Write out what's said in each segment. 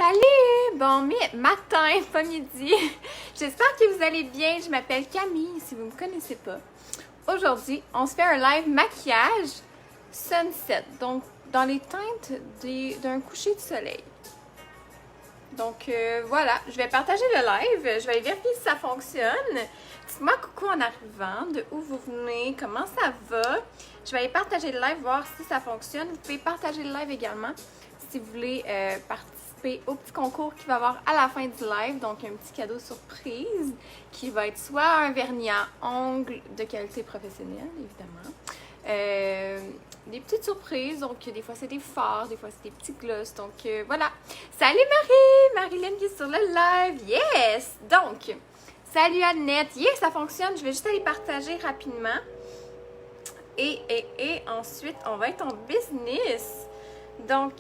Salut! Bon matin, pas midi. J'espère que vous allez bien. Je m'appelle Camille, si vous ne me connaissez pas. Aujourd'hui, on se fait un live maquillage sunset, donc dans les teintes d'un coucher de soleil. Donc voilà, je vais partager le live, je vais vérifier si ça fonctionne. Dites-moi coucou en arrivant, de où vous venez, comment ça va. Je vais aller partager le live, voir si ça fonctionne. Vous pouvez partager le live également si vous voulez participer au petit concours qu'il va y avoir à la fin du live. Donc un petit cadeau surprise qui va être soit un vernis à ongles de qualité professionnelle, évidemment. Des petites surprises, donc des fois c'est des fards, des fois c'est des petits gloss, donc voilà. Salut Marilyn qui est sur le live, yes! Donc, salut Annette, yes, ça fonctionne, je vais juste aller partager rapidement. Et ensuite, on va être en business. Donc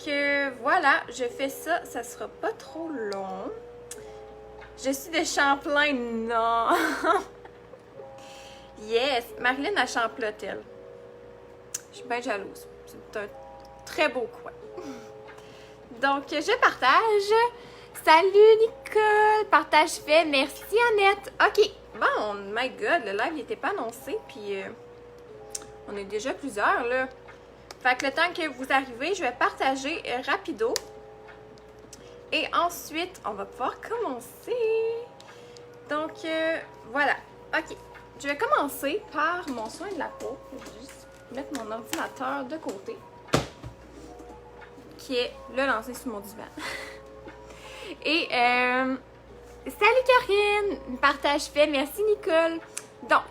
voilà, je fais ça, ça sera pas trop long. Je suis de Champlain, non! Yes, Marilyn à Champlotte, elle. Je suis bien jalouse. C'est un très beau coin. Donc, je partage. Salut Nicole! Partage fait. Merci Annette. OK. Bon, my God, le live n'était pas annoncé. Puis, on est déjà plusieurs, là. Fait que le temps que vous arrivez, je vais partager rapido. Et ensuite, on va pouvoir commencer. Donc, voilà. OK. Je vais commencer par mon soin de la peau. Je vais juste mettre mon ordinateur de côté, qui est le lancé sur mon divan. Et salut Karine, partage fait, merci Nicole. Donc,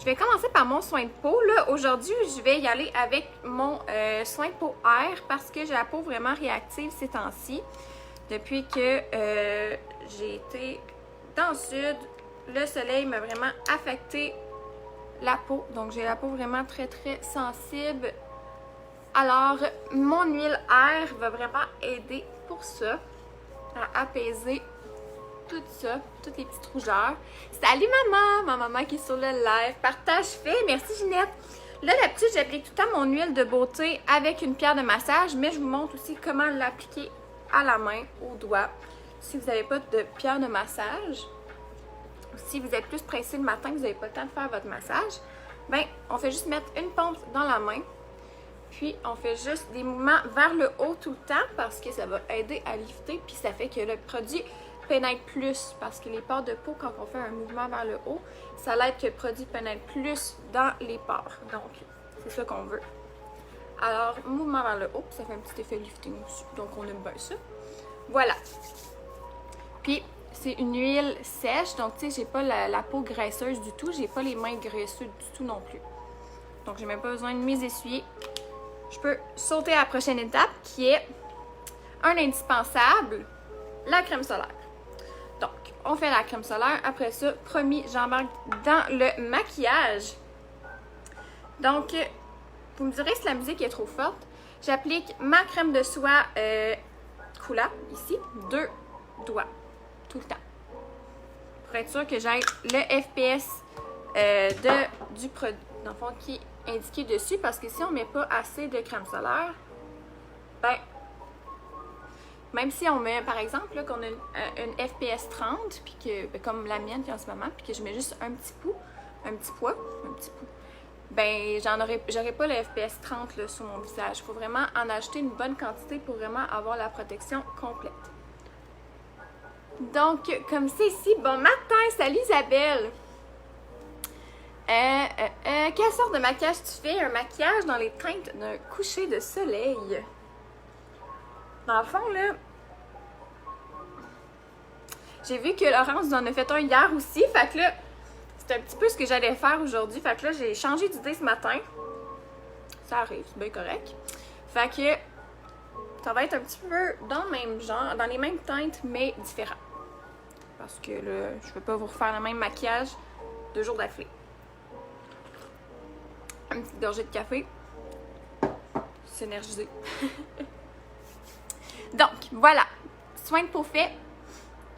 je vais commencer par mon soin de peau. Là, aujourd'hui, je vais y aller avec mon soin de peau air parce que j'ai la peau vraiment réactive ces temps-ci. Depuis que j'ai été dans le sud, le soleil m'a vraiment affecté la peau, donc j'ai la peau vraiment très sensible. Alors mon huile air va vraiment aider pour ça, à apaiser tout ça, toutes les petites rougeurs. Salut maman, ma maman qui est sur le live, partage fait, merci Ginette. Là d'habitude j'applique tout le temps mon huile de beauté avec une pierre de massage, mais je vous montre aussi comment l'appliquer à la main, au doigt, si vous n'avez pas de pierre de massage. Si vous êtes plus pressé le matin, que vous n'avez pas le temps de faire votre massage, ben on fait juste mettre une pompe dans la main, puis on fait juste des mouvements vers le haut tout le temps parce que ça va aider à lifter, puis ça fait que le produit pénètre plus parce que les pores de peau, quand on fait un mouvement vers le haut, ça l'aide que le produit pénètre plus dans les pores. Donc, c'est ça qu'on veut. Alors, mouvement vers le haut, ça fait un petit effet lifting aussi. Donc, on aime bien ça. Voilà. Puis, c'est une huile sèche, donc tu sais, j'ai pas la peau graisseuse du tout, j'ai pas les mains graisseuses du tout non plus. Donc j'ai même pas besoin de mes essuyer. Je peux sauter à la prochaine étape qui est un indispensable, la crème solaire. Donc, on fait la crème solaire, après ça, promis, j'embarque dans le maquillage. Donc, vous me direz si la musique est trop forte, j'applique ma crème de soie Coola, ici, 2 doigts. Tout le temps. Pour être sûr que j'aille le FPS du produit, dans le fond, qui est indiqué dessus, parce que si on ne met pas assez de crème solaire, ben, même si on met, par exemple, là, qu'on a une FPS 30, puis que, ben, comme la mienne, puis en ce moment, puis que je mets juste un petit pouls, ben, j'aurais pas le FPS 30 là, sur mon visage. Il faut vraiment en acheter une bonne quantité pour vraiment avoir la protection complète. Donc, comme c'est ici, bon matin, salut Isabelle! Quelle sorte de maquillage tu fais? Un maquillage dans les teintes d'un coucher de soleil. Dans le fond, là, j'ai vu que Laurence vous en a fait un hier aussi, fait que là, c'est un petit peu ce que j'allais faire aujourd'hui, fait que là, j'ai changé d'idée ce matin. Ça arrive, c'est bien correct. Fait que ça va être un petit peu dans le même genre, dans les mêmes teintes, mais différents. Parce que là, je ne vais pas vous refaire le même maquillage 2 jours d'affilée. Une petite gorgée de café. S'énergiser. Donc, voilà. Soin de peau fait.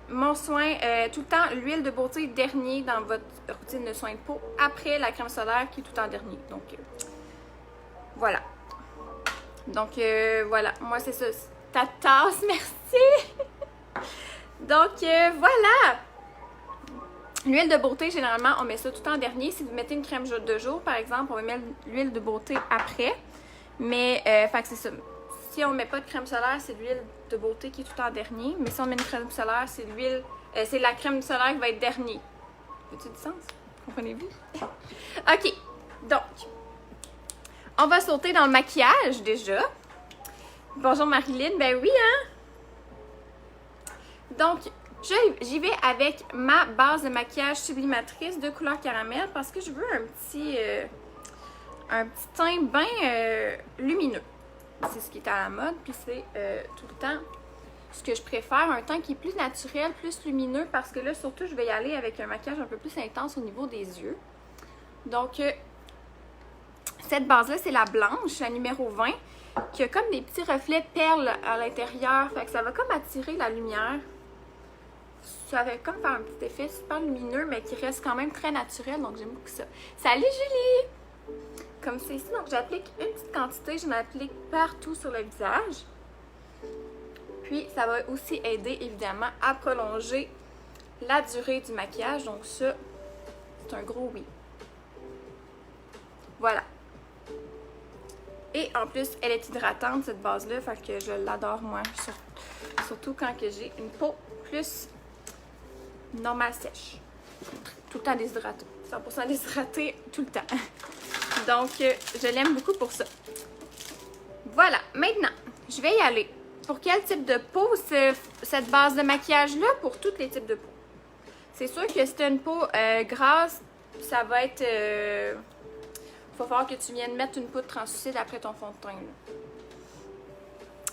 Mon soin, tout le temps, l'huile de beauté dernier dans votre routine de soin de peau. Après la crème solaire qui est tout le temps dernier. Donc, voilà. Donc, voilà. Moi, c'est ça. Ta tasse, merci! Donc, voilà! L'huile de beauté, généralement, on met ça tout en dernier. Si vous mettez une crème de jour, par exemple, on va mettre l'huile de beauté après. Mais, fait que c'est ça. Si on ne met pas de crème solaire, c'est l'huile de beauté qui est tout en dernier. Mais si on met une crème solaire, c'est l'huile... c'est la crème solaire qui va être dernier. Fait-tu du sens? Comprenez-vous? OK. Donc, on va sauter dans le maquillage, déjà. Bonjour Marilyn. Ben oui, hein? Donc, j'y vais avec ma base de maquillage sublimatrice de couleur caramel parce que je veux un petit teint bien lumineux. C'est ce qui est à la mode, puis c'est tout le temps ce que je préfère, un teint qui est plus naturel, plus lumineux, parce que là, surtout, je vais y aller avec un maquillage un peu plus intense au niveau des yeux. Donc, cette base-là, c'est la blanche, la numéro 20, qui a comme des petits reflets perles à l'intérieur, fait que ça va comme attirer la lumière. Ça va comme faire un petit effet super lumineux, mais qui reste quand même très naturel, donc j'aime beaucoup ça. Salut Julie! Comme c'est ici, donc j'applique une petite quantité, je m'applique partout sur le visage. Puis ça va aussi aider évidemment à prolonger la durée du maquillage, donc ça, c'est un gros oui. Voilà. Et en plus, elle est hydratante cette base-là, fait que je l'adore moi, surtout quand j'ai une peau plus normale sèche. Tout le temps déshydratée. 100% déshydratée tout le temps. Donc, je l'aime beaucoup pour ça. Voilà. Maintenant, je vais y aller. Pour quel type de peau, cette base de maquillage-là? Pour tous les types de peau. C'est sûr que si tu as une peau grasse, ça va être... il va falloir que tu viennes mettre une poudre translucide après ton fond de teint. Là.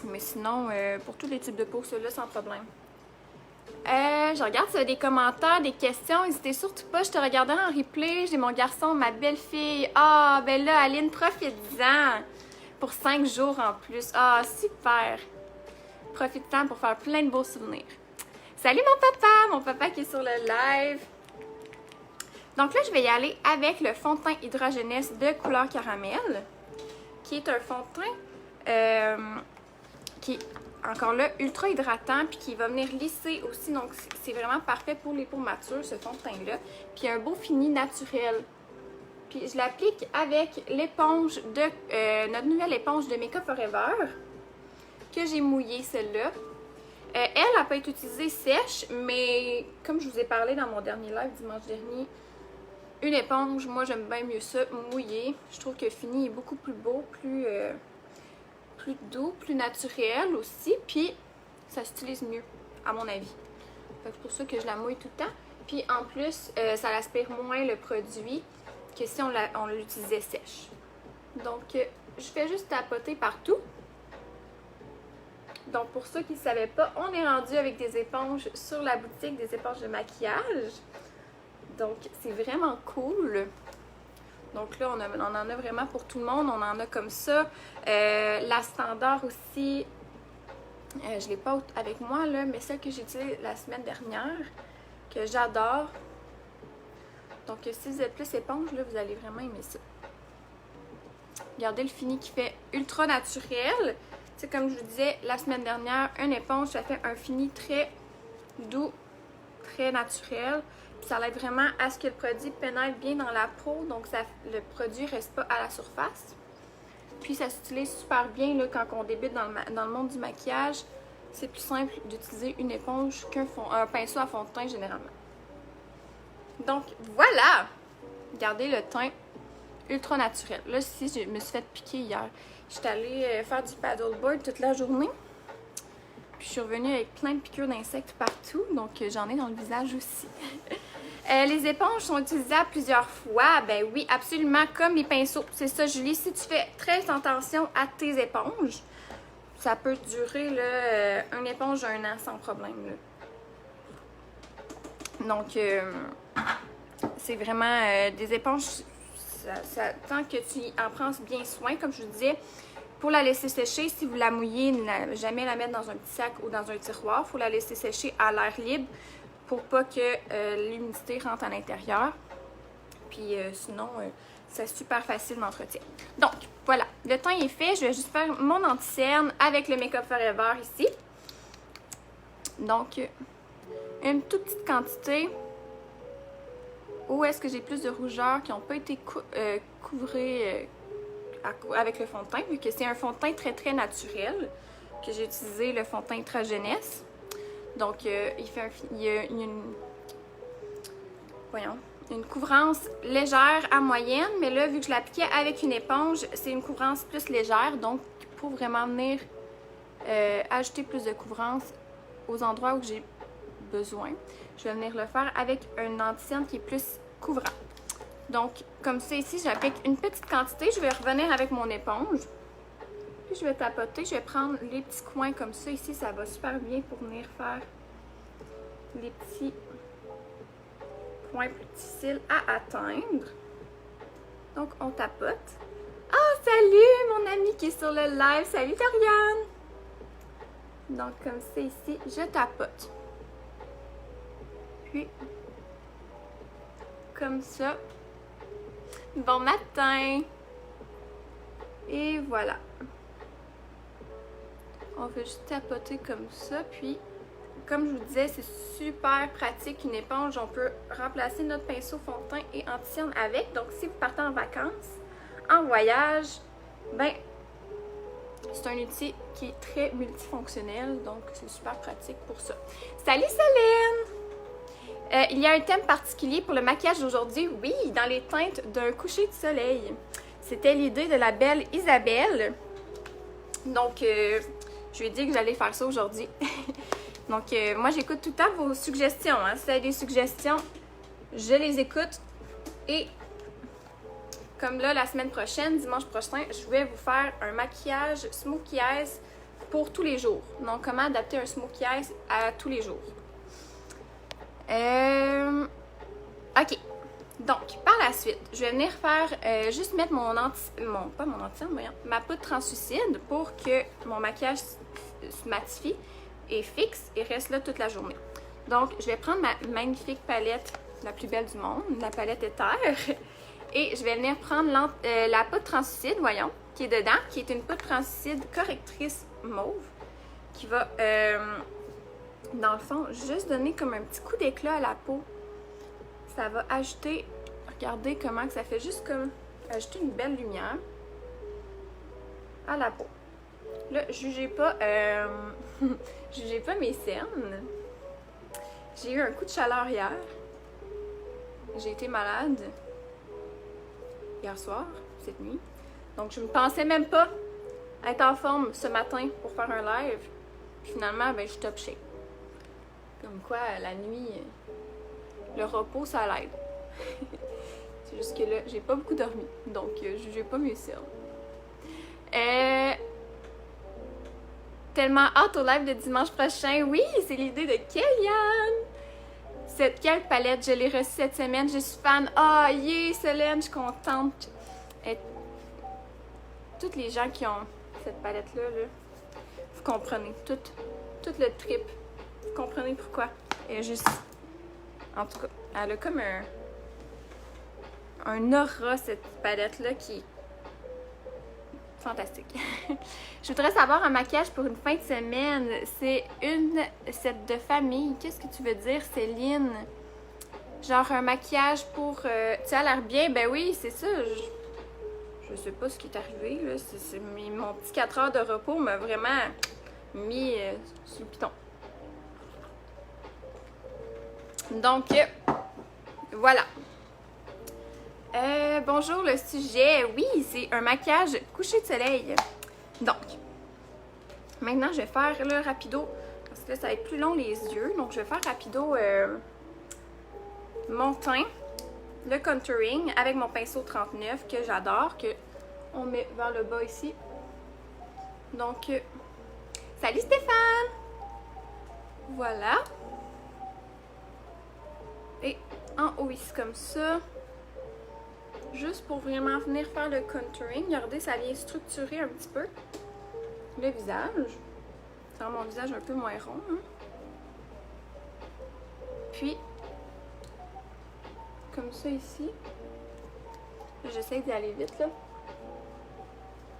Mais sinon, pour tous les types de peau, ceux-là, sans problème. Je regarde si y a des commentaires, des questions. N'hésitez surtout pas, je te regarderai en replay. J'ai mon garçon, ma belle-fille. Ah, ben là, Aline, profite-en. Pour 5 jours en plus. Ah, super. Profite-en pour faire plein de beaux souvenirs. Salut mon papa qui est sur le live. Donc là, je vais y aller avec le fond de teint Hydra-Jeunesse de couleur caramel, qui est un fond de teint qui est encore là ultra hydratant, puis qui va venir lisser aussi. Donc, c'est vraiment parfait pour les peaux matures, ce fond de teint-là. Puis un beau fini naturel. Puis je l'applique avec l'éponge de notre nouvelle éponge de Make Up Forever, que j'ai mouillée celle-là. Elle n'a pas été utilisée sèche, mais comme je vous ai parlé dans mon dernier live dimanche dernier, une éponge, moi j'aime bien mieux ça, mouillée. Je trouve que le fini est beaucoup plus beau, plus doux, plus naturel aussi, puis ça s'utilise mieux, à mon avis. C'est pour ça que je la mouille tout le temps. Puis en plus, ça aspire moins le produit que si on l'utilisait sèche. Donc, je fais juste tapoter partout. Donc, pour ceux qui ne savaient pas, on est rendu avec des éponges sur la boutique, des éponges de maquillage. Donc, c'est vraiment cool. Donc là, on en a vraiment pour tout le monde. On en a comme ça. La standard aussi, je ne l'ai pas avec moi, là, mais celle que j'ai utilisée la semaine dernière, que j'adore. Donc, si vous êtes plus éponge, là, vous allez vraiment aimer ça. Regardez le fini qui fait ultra naturel. C'est comme je vous disais la semaine dernière, une éponge, ça fait un fini très doux, très naturel. Puis ça l'aide vraiment à ce que le produit pénètre bien dans la peau, donc le produit ne reste pas à la surface. Puis ça s'utilise super bien là, quand on débute dans le monde du maquillage. C'est plus simple d'utiliser une éponge qu'un pinceau à fond de teint généralement. Donc voilà! Regardez le teint ultra naturel. Là, ici, je me suis fait piquer hier. J'étais allée faire du paddleboard toute la journée. Puis je suis revenue avec plein de piqûres d'insectes partout. Donc j'en ai dans le visage aussi. Les éponges sont utilisables plusieurs fois. Ben oui, absolument, comme les pinceaux. C'est ça, Julie. Si tu fais très attention à tes éponges, ça peut durer là, une éponge 1 an sans problème. Là. Donc, c'est vraiment des éponges... tant que tu en prends bien soin, comme je vous disais, pour la laisser sécher, si vous la mouillez, ne jamais la mettre dans un petit sac ou dans un tiroir. Il faut la laisser sécher à l'air libre pour pas que l'humidité rentre à l'intérieur. Puis sinon, c'est super facile d'entretien. Donc, voilà, le teint est fait. Je vais juste faire mon anti-cerne avec le Make Up Forever ici. Donc, une toute petite quantité. Où est-ce que j'ai plus de rougeurs qui n'ont pas été couvrées avec le fond de teint, vu que c'est un fond de teint très très naturel, que j'ai utilisé le fond de teint Ultra Jeunesse. Donc il y a une couvrance légère à moyenne, mais là, vu que je l'appliquais avec une éponge, c'est une couvrance plus légère, donc pour vraiment venir ajouter plus de couvrance aux endroits où j'ai besoin, je vais venir le faire avec un anti-cerne qui est plus couvrant. Donc, comme ça ici, j'applique une petite quantité, je vais revenir avec mon éponge, puis je vais tapoter, je vais prendre les petits coins comme ça ici, ça va super bien pour venir faire les petits points plus difficiles à atteindre. Donc, on tapote. Oh, salut mon ami qui est sur le live, salut Doriane! Donc, comme ça ici, je tapote. Puis, comme ça. Bon matin! Et voilà. On va juste tapoter comme ça. Puis, comme je vous disais, c'est super pratique une éponge. On peut remplacer notre pinceau fond de teint et anti-cerne avec. Donc, si vous partez en vacances, en voyage, ben, c'est un outil qui est très multifonctionnel. Donc, c'est super pratique pour ça. Salut Céline! Il y a un thème particulier pour le maquillage d'aujourd'hui. Oui, dans les teintes d'un coucher de soleil. C'était l'idée de la belle Isabelle. Donc, je lui ai dit que j'allais faire ça aujourd'hui. Donc, moi, j'écoute tout le temps vos suggestions. Hein. Si vous avez des suggestions, je les écoute. Et comme là, la semaine prochaine, dimanche prochain, je vais vous faire un maquillage smokey eyes pour tous les jours. Donc, comment adapter un smokey eyes à tous les jours. Ok. Donc, par la suite, je vais venir faire juste mettre ma poudre translucide pour que mon maquillage se matifie et fixe et reste là toute la journée. Donc, je vais prendre ma magnifique palette, la plus belle du monde, la palette Éther, et je vais venir prendre la poudre translucide, voyons, qui est dedans, qui est une poudre translucide correctrice mauve, qui va, dans le fond, juste donner comme un petit coup d'éclat à la peau. Ça va ajouter, regardez comment que ça fait juste comme ajouter une belle lumière à la peau. Là, jugez pas mes cernes. J'ai eu un coup de chaleur hier. J'ai été malade hier soir, cette nuit. Donc, je ne pensais même pas être en forme ce matin pour faire un live. Puis finalement, ben, je suis top shape. Comme quoi, la nuit, le repos, ça l'aide. C'est juste que là, j'ai pas beaucoup dormi. Donc, jugez pas mes cernes. Tellement hâte au live de dimanche prochain. Oui, c'est l'idée de Kellyanne. Quelle palette? Je l'ai reçue cette semaine. Je suis fan. Ah, yeah, Solène, je suis contente. Et toutes les gens qui ont cette palette-là, là, vous comprenez. Tout le trip. Vous comprenez pourquoi. Et juste... En tout cas, elle a comme un aura, cette palette-là, qui est fantastique. Je voudrais savoir un maquillage pour une fin de semaine. C'est une set de famille. Qu'est-ce que tu veux dire, Céline? Genre un maquillage pour... tu as l'air bien? Ben oui, c'est ça. Je sais pas ce qui est arrivé, là. Mon petit 4 heures de repos m'a vraiment mis sous le piton. Donc, voilà. Bonjour, le sujet. Oui, c'est un maquillage coucher de soleil. Donc, maintenant, je vais faire le rapido. Parce que là, ça va être plus long les yeux. Donc, je vais faire rapido mon teint, le contouring avec mon pinceau 39 que j'adore, que on met vers le bas ici. Donc, salut Stéphane! Voilà. Et en haut ici comme ça. Juste pour vraiment venir faire le contouring. Regardez, ça vient structurer un petit peu le visage. Ça rend mon visage un peu moins rond. Hein? Puis, comme ça ici. J'essaie d'aller vite là.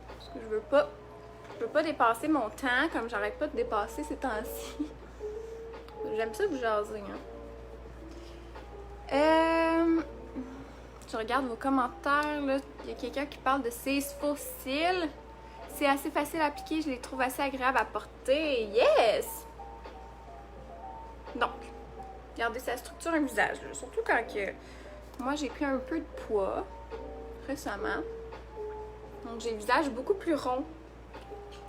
Parce que je veux pas dépasser mon temps, comme j'arrête pas de dépasser ces temps-ci. j'aime ça vous jaser. Je regarde vos commentaires. Là. Il y a quelqu'un qui parle de ces faux cils. C'est assez facile à appliquer, je les trouve assez agréables à porter. Yes! Donc, regardez, ça structure un visage. Là. Surtout quand que moi, j'ai pris un peu de poids récemment. Donc, j'ai le visage beaucoup plus rond.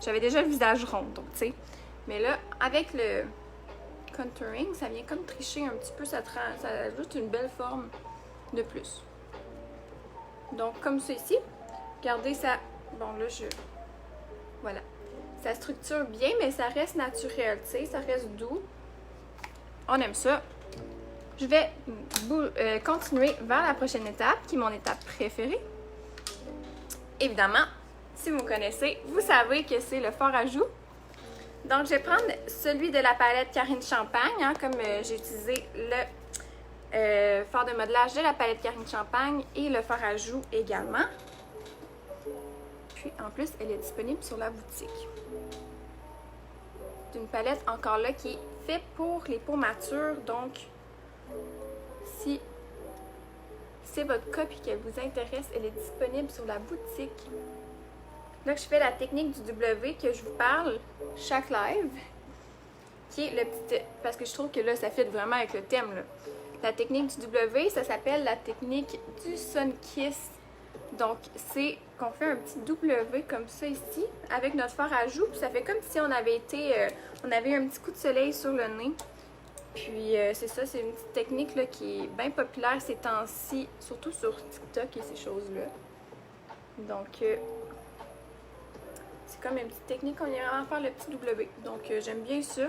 J'avais déjà le visage rond, donc tu sais. Mais là, avec le contouring, ça vient comme tricher un petit peu. Ça ajoute une belle forme de plus. Donc, comme ça ici. Regardez ça. Bon, là, voilà. Ça structure bien, mais ça reste naturel, tu sais. Ça reste doux. On aime ça. Je vais continuer vers la prochaine étape, qui est mon étape préférée. Évidemment, si vous me connaissez, vous savez que c'est le fard à joues. Donc, je vais prendre celui de la palette Karine Champagne, hein, comme j'ai utilisé le fard de modelage de la palette Karine Champagne et le fard à joues également. Puis, en plus, elle est disponible sur la boutique. C'est une palette, encore là, qui est faite pour les peaux matures. Donc, si c'est votre cas et qu'elle vous intéresse, elle est disponible sur la boutique. Là, je fais la technique du W que je vous parle chaque live, qui est le petit... Parce que je trouve que là, ça fit vraiment avec le thème. Là. La technique du W, ça s'appelle la technique du Sun Kiss. Donc, c'est qu'on fait un petit W comme ça ici, avec notre fard à joues. Puis ça fait comme si on avait on avait un petit coup de soleil sur le nez. Puis c'est ça, c'est une petite technique là, qui est bien populaire ces temps-ci, surtout sur TikTok et ces choses-là. Donc, c'est comme une petite technique, on ira vraiment faire le petit W. Donc, j'aime bien ça.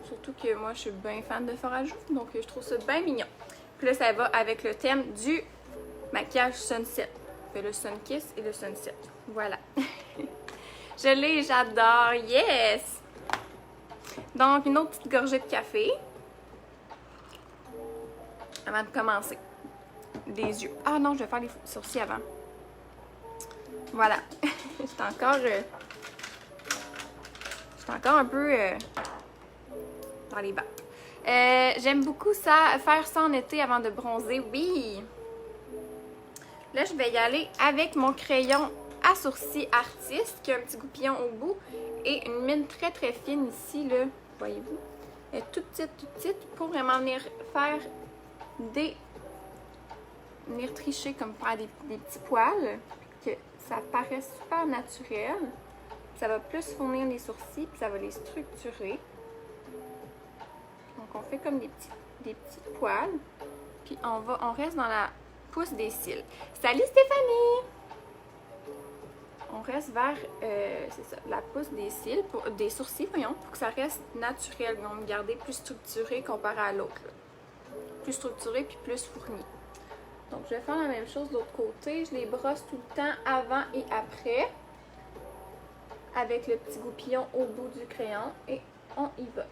Surtout que moi, je suis bien fan de fard à joues, donc je trouve ça bien mignon. Puis là, ça va avec le thème du maquillage sunset. Fait le sun kiss et le sunset. Voilà. Je l'ai, j'adore. Yes! Donc, une autre petite gorgée de café. Avant de commencer. Les yeux. Ah non, je vais faire les sourcils avant. Voilà. J'étais encore un peu dans les bacs. J'aime beaucoup ça, faire ça en été avant de bronzer. Oui! Là, je vais y aller avec mon crayon à sourcils Artiste, qui a un petit goupillon au bout et une mine très très fine ici, là. Voyez-vous? Elle est toute petite, pour vraiment venir faire venir tricher, comme faire des petits poils, que ça paraît super naturel. Ça va plus fournir les sourcils, puis ça va les structurer. Donc, on fait comme des petits poils. Puis, on reste dans la pousse des cils. Salut Stéphanie! On reste vers, c'est ça, la pousse des cils, des sourcils, voyons, pour que ça reste naturel. Donc, garder plus structuré comparé à l'autre. Plus structuré puis plus fourni. Donc, je vais faire la même chose de l'autre côté. Je les brosse tout le temps avant et après. Avec le petit goupillon au bout du crayon. Et on y va.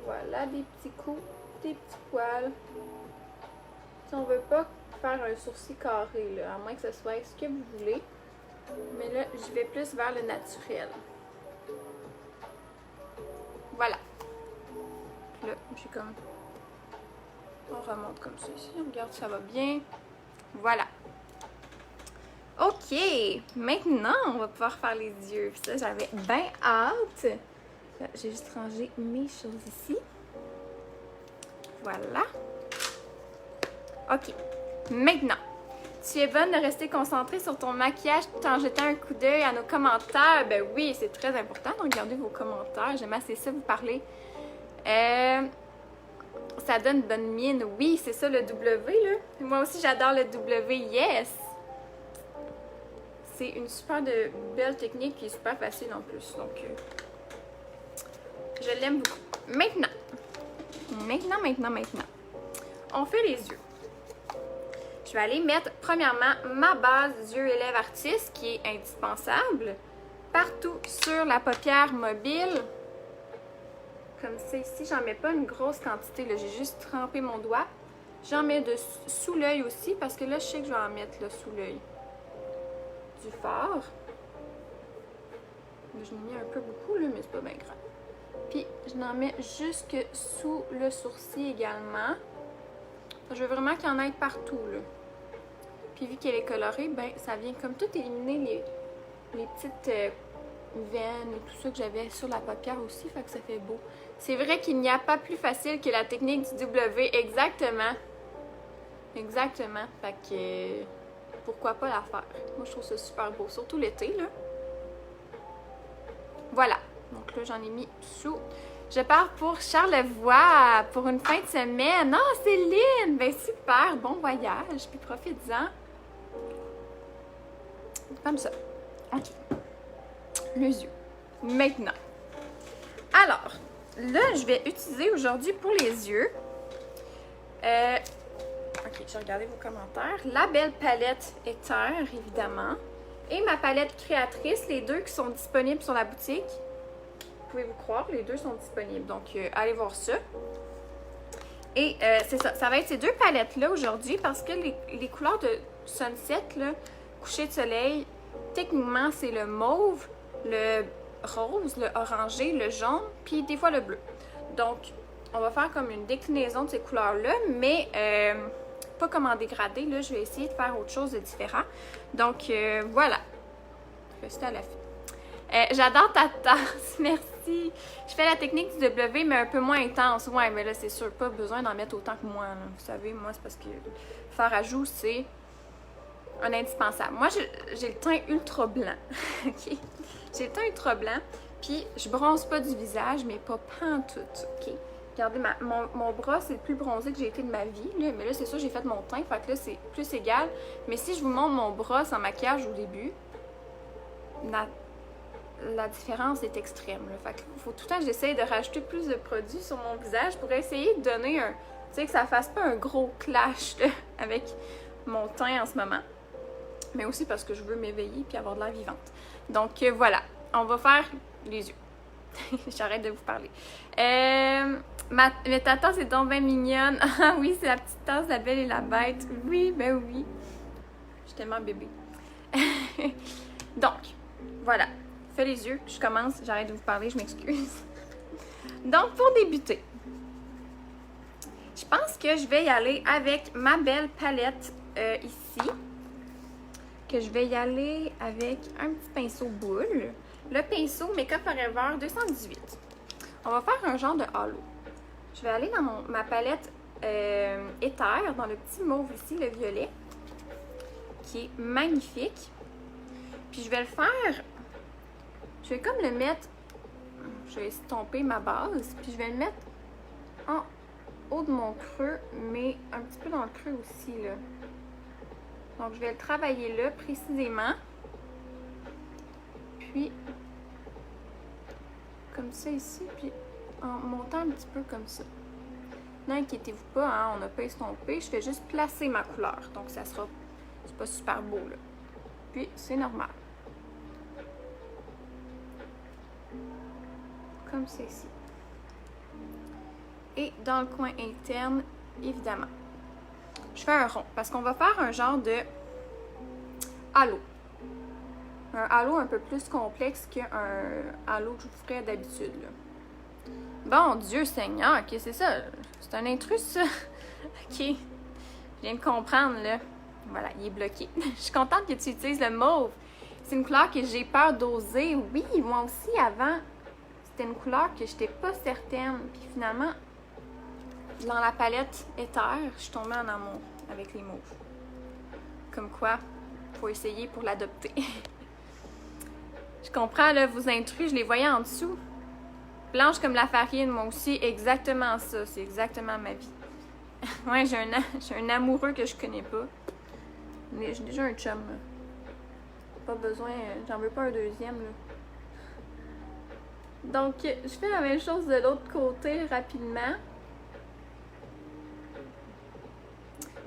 Voilà, des petits coups, des petits poils. Si on veut pas faire un sourcil carré, là, à moins que ce soit ce que vous voulez. Mais là, je vais plus vers le naturel. Voilà. Là, j'ai comme... On remonte comme ça ici. On regarde si ça va bien. Voilà. OK. Maintenant, on va pouvoir faire les yeux. Puis ça, j'avais bien hâte. J'ai juste rangé mes choses ici. Voilà. OK. Maintenant, tu es bonne de rester concentrée sur ton maquillage tout en jetant un coup d'œil à nos commentaires. Ben oui, c'est très important. Donc, regardez vos commentaires. J'aime assez ça vous parler. Ça donne une bonne mine. Oui, c'est ça le W, là. Moi aussi, j'adore le W. Yes! C'est une super belle technique qui est super facile en plus. Donc, je l'aime beaucoup. Maintenant, on fait les yeux. Je vais aller mettre, premièrement, ma base yeux et lèvres Artiste, qui est indispensable, partout sur la paupière mobile. Comme ça ici, j'en mets pas une grosse quantité, là, j'ai juste trempé mon doigt. J'en mets sous l'œil aussi, parce que là, je sais que je vais en mettre là, sous l'œil du fard. Je n'ai mis un peu beaucoup, là, mais c'est pas bien grave. Puis, je n'en mets jusque sous le sourcil également. Je veux vraiment qu'il y en ait partout, là. Puis, vu qu'elle est colorée, ben, ça vient comme tout éliminer les petites veines et tout ça que j'avais sur la paupière aussi, fait que ça fait beau. C'est vrai qu'il n'y a pas plus facile que la technique du W, exactement. Exactement, fait que pourquoi pas la faire. Moi, je trouve ça super beau, surtout l'été, là. Voilà, donc là, j'en ai mis sous. Je pars pour Charlevoix pour une fin de semaine. Oh, Céline! Ben super, bon voyage, puis profite-en. Comme ça. OK. Les yeux. Maintenant. Alors, là, je vais utiliser aujourd'hui pour les yeux. OK, j'ai regardé vos commentaires. La belle palette Éther, évidemment. Et ma palette créatrice, les deux qui sont disponibles sur la boutique. Pouvez-vous croire, les deux sont disponibles. Donc, allez voir ça. Et c'est ça, ça va être ces deux palettes-là aujourd'hui parce que les couleurs de Sunset, là, coucher de soleil, techniquement, c'est le mauve, le rose, le orangé, le jaune, puis des fois le bleu. Donc, on va faire comme une déclinaison de ces couleurs-là, mais pas comme en dégradé. Là, je vais essayer de faire autre chose de différent. Donc, voilà. Restez à l'affût. J'adore ta tasse, merci. Je fais la technique du W, mais un peu moins intense. Ouais, mais là, c'est sûr, pas besoin d'en mettre autant que moi. Là. Vous savez, moi, c'est parce que faire à joue, c'est un indispensable. Moi, j'ai le teint ultra blanc. OK? J'ai le teint ultra blanc, puis je bronze pas du visage, mais pas pantoute. OK? Regardez, mon bras, c'est le plus bronzé que j'ai été de ma vie. Là. Mais là, c'est sûr, j'ai fait mon teint, fait que là, c'est plus égal. Mais si je vous montre mon bras sans maquillage au début, la différence est extrême. Là. Fait qu'il faut tout le temps que j'essaye de rajouter plus de produits sur mon visage pour essayer de donner un... Tu sais, que ça fasse pas un gros clash là, avec mon teint en ce moment. Mais aussi parce que je veux m'éveiller puis avoir de l'air vivante. Donc voilà, on va faire les yeux. J'arrête de vous parler. Mais ta tasse est donc bien mignonne. Ah oui, c'est la petite tasse La Belle et la Bête. Oui, ben oui. Je suis tellement bébé. Donc, voilà. Fais les yeux, je commence, j'arrête de vous parler, je m'excuse. Donc, pour débuter, je pense que je vais y aller avec ma belle palette ici. Que je vais y aller avec un petit pinceau boule. Le pinceau Makeup Forever 218. On va faire un genre de halo. Je vais aller dans ma palette Éther, dans le petit mauve ici, le violet, qui est magnifique. Puis je vais le faire... Je vais comme le mettre, je vais estomper ma base, puis je vais le mettre en haut de mon creux, mais un petit peu dans le creux aussi, là. Donc, je vais le travailler là, précisément. Puis, comme ça ici, puis en montant un petit peu comme ça. N'inquiétez-vous pas, hein, on n'a pas estompé, je vais juste placer ma couleur. Donc, ça sera, c'est pas super beau, là. Puis, c'est normal. Comme ceci. Et dans le coin interne, évidemment, je fais un rond parce qu'on va faire un genre de halo. Un halo un peu plus complexe qu'un halo que je vous ferais d'habitude. Bon Dieu Seigneur, ok, c'est ça. C'est un intrus, ça. Ok. Je viens de comprendre, là. Voilà, il est bloqué. Je suis contente que tu utilises le mauve. C'est une couleur que j'ai peur d'oser. Oui, moi aussi, avant... C'était une couleur que j'étais pas certaine. Puis finalement, dans la palette Éther, je suis tombée en amour avec les mauves. Comme quoi, faut essayer pour l'adopter. Je comprends, là, vos intrus, je les voyais en dessous. Blanche comme la farine, moi aussi, exactement ça. C'est exactement ma vie. Ouais, j'ai un amoureux que je connais pas. Mais j'ai déjà un chum, là. Pas besoin, j'en veux pas un deuxième, là. Donc, je fais la même chose de l'autre côté rapidement.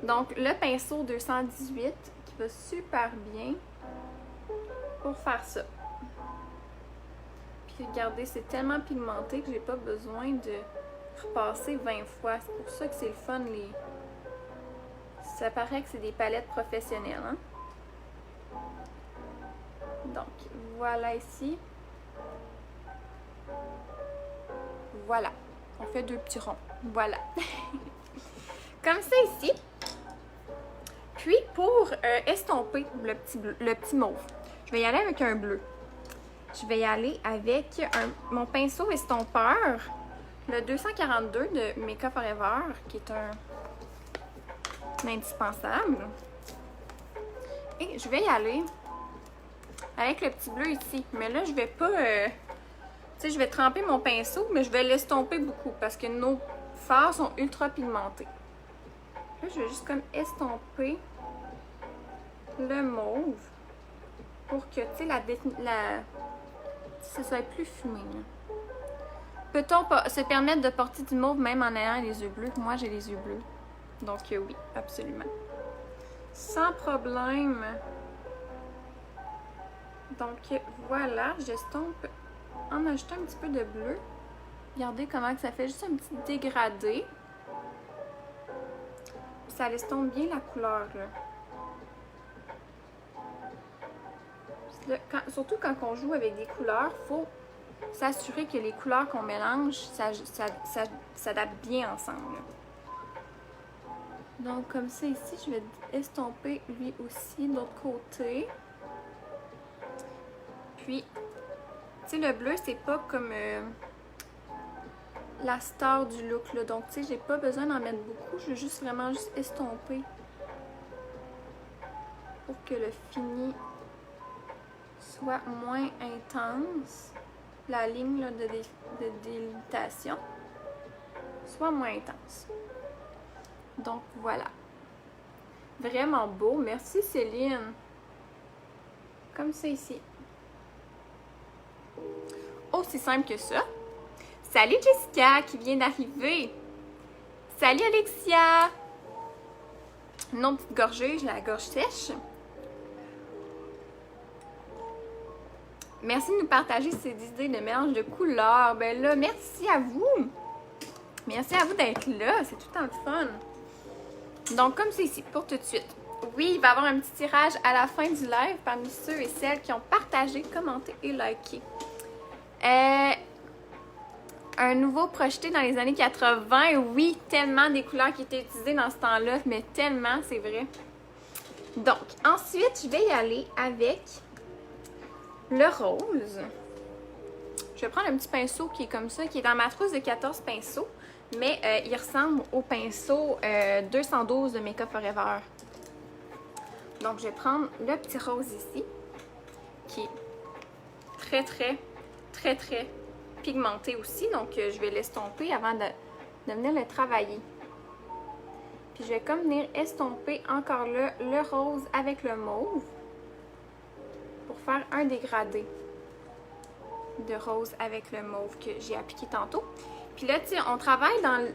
Donc, le pinceau 218 qui va super bien pour faire ça. Puis, regardez, c'est tellement pigmenté que j'ai pas besoin de repasser 20 fois. C'est pour ça que c'est le fun. Ça paraît que c'est des palettes professionnelles. Hein? Donc, voilà ici. Voilà. On fait 2 petits ronds. Voilà. Comme ça ici. Puis, pour estomper le petit mauve, je vais y aller avec un bleu. Je vais y aller avec mon pinceau estompeur, le 242 de Make Up Forever, qui est un indispensable. Et je vais y aller avec le petit bleu ici. Mais là, je vais pas... tu sais, je vais tremper mon pinceau, mais je vais l'estomper beaucoup parce que nos fards sont ultra pigmentés. Là, je vais juste comme estomper le mauve pour que, tu sais, ça soit plus fumé. Peut-on se permettre de porter du mauve même en ayant les yeux bleus? Moi, j'ai les yeux bleus. Donc, oui, absolument. Sans problème. Donc, voilà, j'estompe en ajoutant un petit peu de bleu. Regardez comment que ça fait juste un petit dégradé. Puis ça l'estompe bien la couleur, là. Surtout quand on joue avec des couleurs, il faut s'assurer que les couleurs qu'on mélange s'adaptent bien ensemble. Donc comme ça ici, je vais estomper lui aussi de l'autre côté. Puis, tu sais, le bleu, c'est pas comme la star du look, là. Donc, tu sais, j'ai pas besoin d'en mettre beaucoup. Je veux vraiment estomper pour que le fini soit moins intense, la ligne là, de délimitation soit moins intense. Donc voilà. Vraiment beau. Merci Céline. Comme ça ici. Aussi simple que ça. Salut Jessica qui vient d'arriver. Salut Alexia. Non, petite gorgée, j'ai la gorge sèche. Merci de nous partager ces idées de mélange de couleurs. Ben là, merci à vous. Merci à vous d'être là. C'est tout le temps le fun. Donc, comme c'est ici, pour tout de suite. Oui, il va y avoir un petit tirage à la fin du live parmi ceux et celles qui ont partagé, commenté et liké. Un nouveau projeté dans les années 80. Oui, tellement des couleurs qui étaient utilisées dans ce temps-là. Mais tellement, c'est vrai. Donc, ensuite, je vais y aller avec le rose. Je vais prendre un petit pinceau qui est comme ça, qui est dans ma trousse de 14 pinceaux, mais il ressemble au pinceau 212 de Make Up Forever. Donc, je vais prendre le petit rose ici, qui est très pigmenté aussi. Donc, je vais l'estomper avant de venir le travailler. Puis, je vais comme venir estomper encore là le rose avec le mauve pour faire un dégradé de rose avec le mauve que j'ai appliqué tantôt. Puis là, tu sais, on travaille dans le...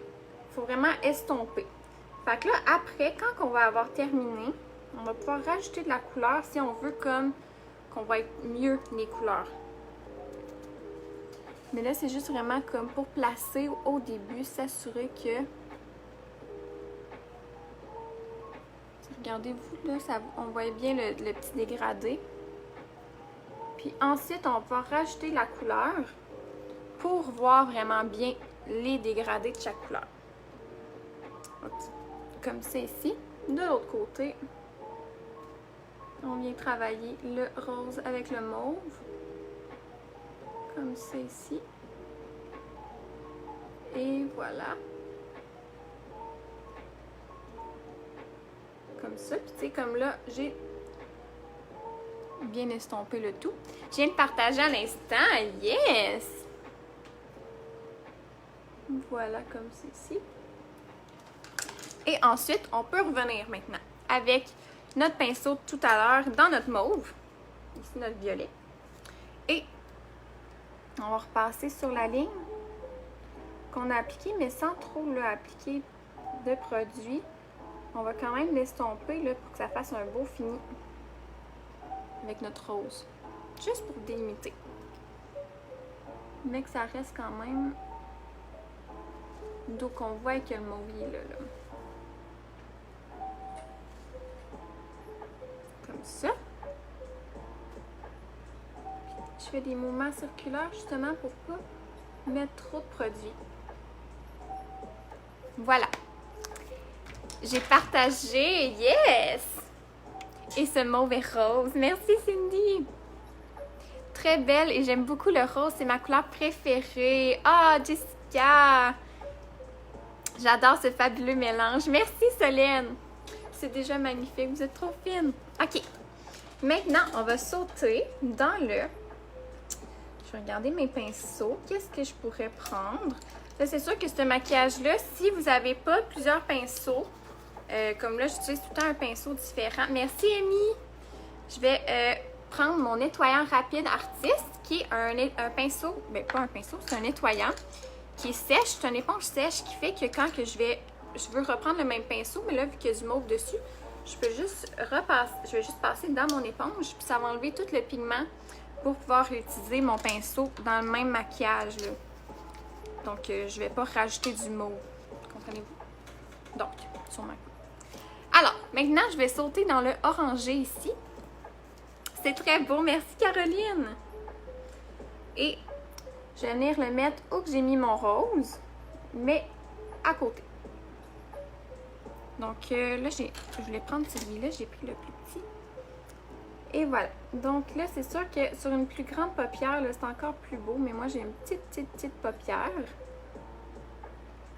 faut vraiment estomper. Fait que là, après, quand on va avoir terminé, on va pouvoir rajouter de la couleur si on veut comme qu'on voit mieux les couleurs. Mais là, c'est juste vraiment comme pour placer au début, s'assurer que... Regardez-vous, là, ça, on voit bien le petit dégradé. Puis ensuite, on va rajouter la couleur pour voir vraiment bien les dégradés de chaque couleur. Oups. Comme c'est ici. De l'autre côté, on vient travailler le rose avec le mauve. Comme c'est ici. Et voilà. Comme ça. Puis tu sais, comme là, j'ai bien estompé le tout. Je viens de partager à l'instant. Yes! Voilà, comme c'est ici. Et ensuite, on peut revenir maintenant avec notre pinceau de tout à l'heure dans notre mauve. Ici, notre violet. Et on va repasser sur la ligne qu'on a appliquée, mais sans trop là, appliquer de produit. On va quand même l'estomper là, pour que ça fasse un beau fini avec notre rose. Juste pour délimiter. Mais que ça reste quand même d'où qu'on voit que le mauve est là. Comme ça. Je je fais des mouvements circulaires justement pour pas mettre trop de produits. Voilà. J'ai partagé, yes! Et ce mauve est rose. Merci Cindy! Très belle et j'aime beaucoup le rose, c'est ma couleur préférée. Ah, Jessica! J'adore ce fabuleux mélange. Merci Solène! C'est déjà magnifique, vous êtes trop fine. OK. Maintenant, on va sauter dans le... Je vais regarder mes pinceaux. Qu'est-ce que je pourrais prendre? Là, c'est sûr que ce maquillage-là, si vous n'avez pas plusieurs pinceaux, comme là, j'utilise tout le temps un pinceau différent. Merci, Amy! Je vais prendre mon nettoyant rapide artiste, qui est un pinceau, ben pas un pinceau, c'est un nettoyant qui est sèche. C'est une éponge sèche qui fait que quand que je veux reprendre le même pinceau, mais là, vu qu'il y a du mauve dessus, je vais juste passer dans mon éponge, puis ça va enlever tout le pigment pour pouvoir utiliser mon pinceau dans le même maquillage, là. Donc, je vais pas rajouter du mauve. Comprenez-vous? Donc, sur ma coupe. Alors, maintenant, je vais sauter dans le orangé ici. C'est très beau. Merci, Caroline. Et je vais venir le mettre où que j'ai mis mon rose, mais à côté. Donc, là, je voulais prendre celui-là. J'ai pris le plus petit. Et voilà. Donc là, c'est sûr que sur une plus grande paupière, c'est encore plus beau. Mais moi, j'ai une petite paupière.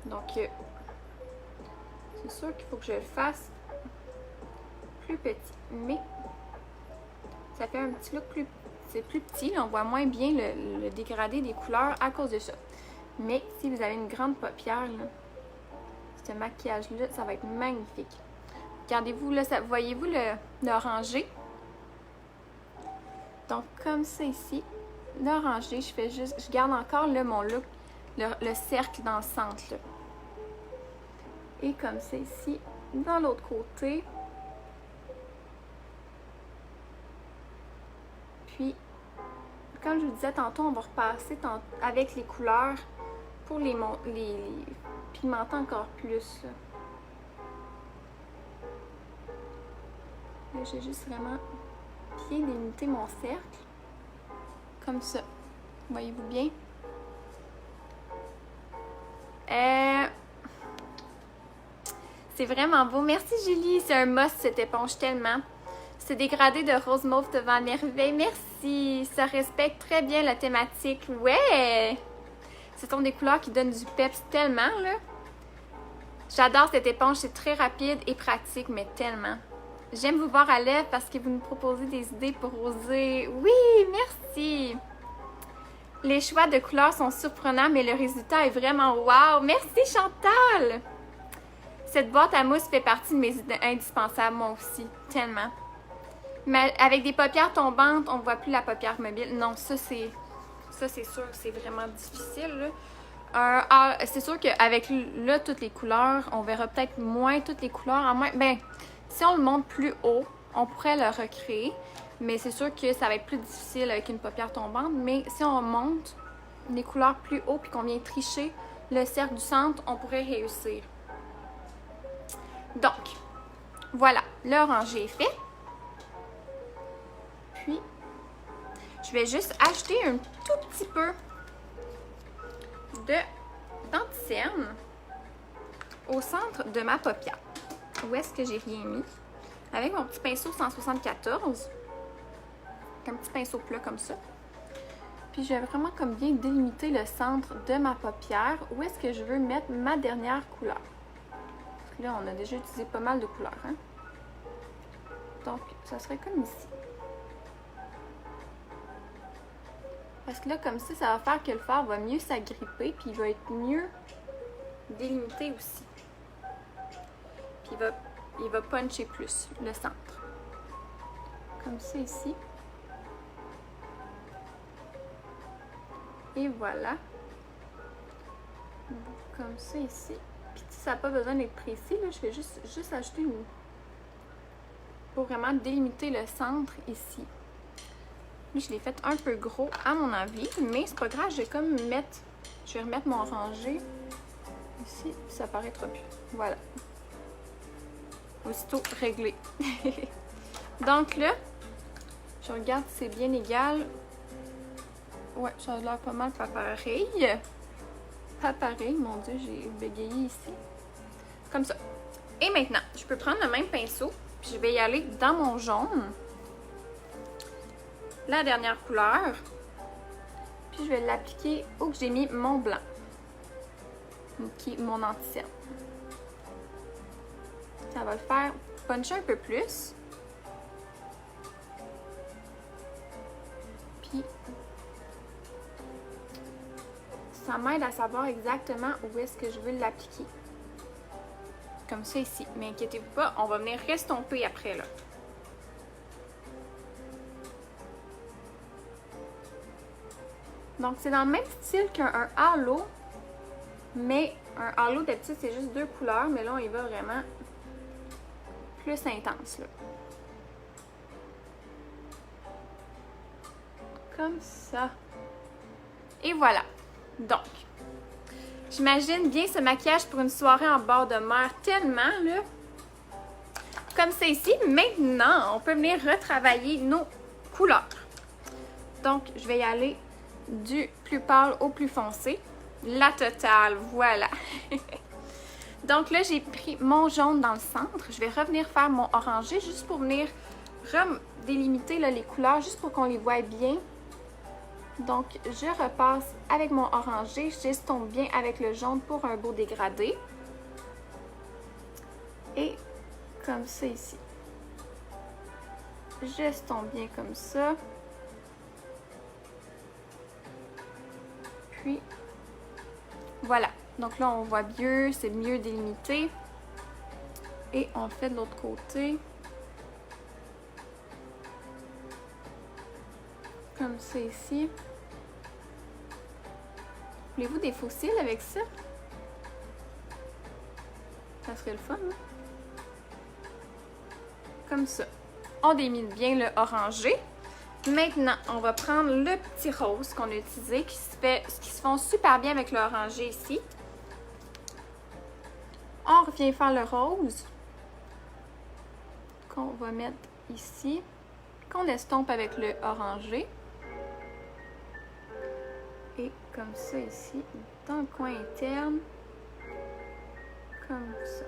Donc, c'est sûr qu'il faut que je le fasse plus petit. Mais ça fait un petit look plus... C'est plus petit. Là, on voit moins bien le dégradé des couleurs à cause de ça. Mais si vous avez une grande paupière, là, ce maquillage-là, ça va être magnifique. Regardez-vous, là, voyez-vous l'orangé? Donc, comme ça ici, l'orangé, je garde encore là, mon look, le cercle dans le centre. Là. Et comme ça ici, dans l'autre côté. Puis, comme je vous disais tantôt, on va repasser avec les couleurs pour les pigmenter encore plus. Là, j'ai juste vraiment bien délimité mon cercle. Comme ça. Voyez-vous bien? C'est vraiment beau. Merci Julie. C'est un must cette éponge tellement. Ce dégradé de rose mauve te va à merveille. Merci. Ça respecte très bien la thématique. Ouais! Ce sont des couleurs qui donnent du peps tellement, là. J'adore cette éponge. C'est très rapide et pratique, mais tellement. J'aime vous voir à l'œuvre parce que vous nous proposez des idées pour oser. Oui, merci! Les choix de couleurs sont surprenants, mais le résultat est vraiment wow! Merci Chantal! Cette boîte à mousse fait partie de mes idées indispensables, moi aussi. Tellement. Mais avec des paupières tombantes, on ne voit plus la paupière mobile. Non, ça c'est sûr que c'est vraiment difficile. C'est sûr qu'avec là, toutes les couleurs, on verra peut-être moins toutes les couleurs. À moins, ben, si on le monte plus haut, on pourrait le recréer. Mais c'est sûr que ça va être plus difficile avec une paupière tombante. Mais si on monte les couleurs plus haut puis qu'on vient tricher le cercle du centre, on pourrait réussir. Donc, voilà, l'orangé est fait. Puis, je vais juste ajouter un tout petit peu de d'anticerne au centre de ma paupière. Où est-ce que j'ai rien mis? Avec mon petit pinceau 174. Un petit pinceau plat comme ça. Puis, je vais vraiment comme bien délimiter le centre de ma paupière. Où est-ce que je veux mettre ma dernière couleur? Parce que là, on a déjà utilisé pas mal de couleurs. Hein? Donc, ça serait comme ici. Parce que là, comme ça va faire que le fard va mieux s'agripper, puis il va être mieux délimité aussi. Puis il va puncher plus le centre. Comme ça ici. Et voilà. Comme ça ici. Puis ça n'a pas besoin d'être précis, là, je vais juste ajouter une... pour vraiment délimiter le centre ici. Lui, je l'ai fait un peu gros à mon avis, mais c'est pas grave, je vais remettre mon orangé ici, ça paraîtra plus. Voilà. Aussitôt réglé. Donc là, je regarde si c'est bien égal Ouais, ça a l'air pas mal pas pareil. Pas pareil, mon Dieu, j'ai bégayé ici. Comme ça. Et maintenant, je peux prendre le même pinceau, puis je vais y aller dans mon jaune. La dernière couleur. Puis je vais l'appliquer où j'ai mis mon blanc. Qui est mon anticerne. Ça va le faire puncher un peu plus. Puis, ça m'aide à savoir exactement où est-ce que je veux l'appliquer. Comme ça ici. Mais inquiétez-vous pas, on va venir restomper après là. Donc, c'est dans le même style qu'un halo. Mais un halo d'habitude, c'est juste 2 couleurs. Mais là, on y va vraiment plus intense, là. Comme ça. Et voilà. Donc, j'imagine bien ce maquillage pour une soirée en bord de mer tellement, là. Comme ça ici. Maintenant, on peut venir retravailler nos couleurs. Donc, je vais y aller du plus pâle au plus foncé. La totale, voilà. Donc là, j'ai pris mon jaune dans le centre. Je vais revenir faire mon orangé juste pour venir délimiter là, les couleurs, juste pour qu'on les voie bien. Donc, je repasse avec mon orangé. J'estompe bien avec le jaune pour un beau dégradé. Et comme ça ici. J'estompe bien comme ça. Puis, voilà. Donc là, on voit mieux, c'est mieux délimité. Et on fait de l'autre côté. Comme ça ici. Voulez-vous des fossiles avec ça? Ça serait le fun, hein? Comme ça. On délimite bien le orangé. Maintenant, on va prendre le petit rose qu'on a utilisé, qui se fond super bien avec l'orangé ici. On revient faire le rose, qu'on va mettre ici, qu'on estompe avec le orangé. Et comme ça ici, dans le coin interne, comme ça.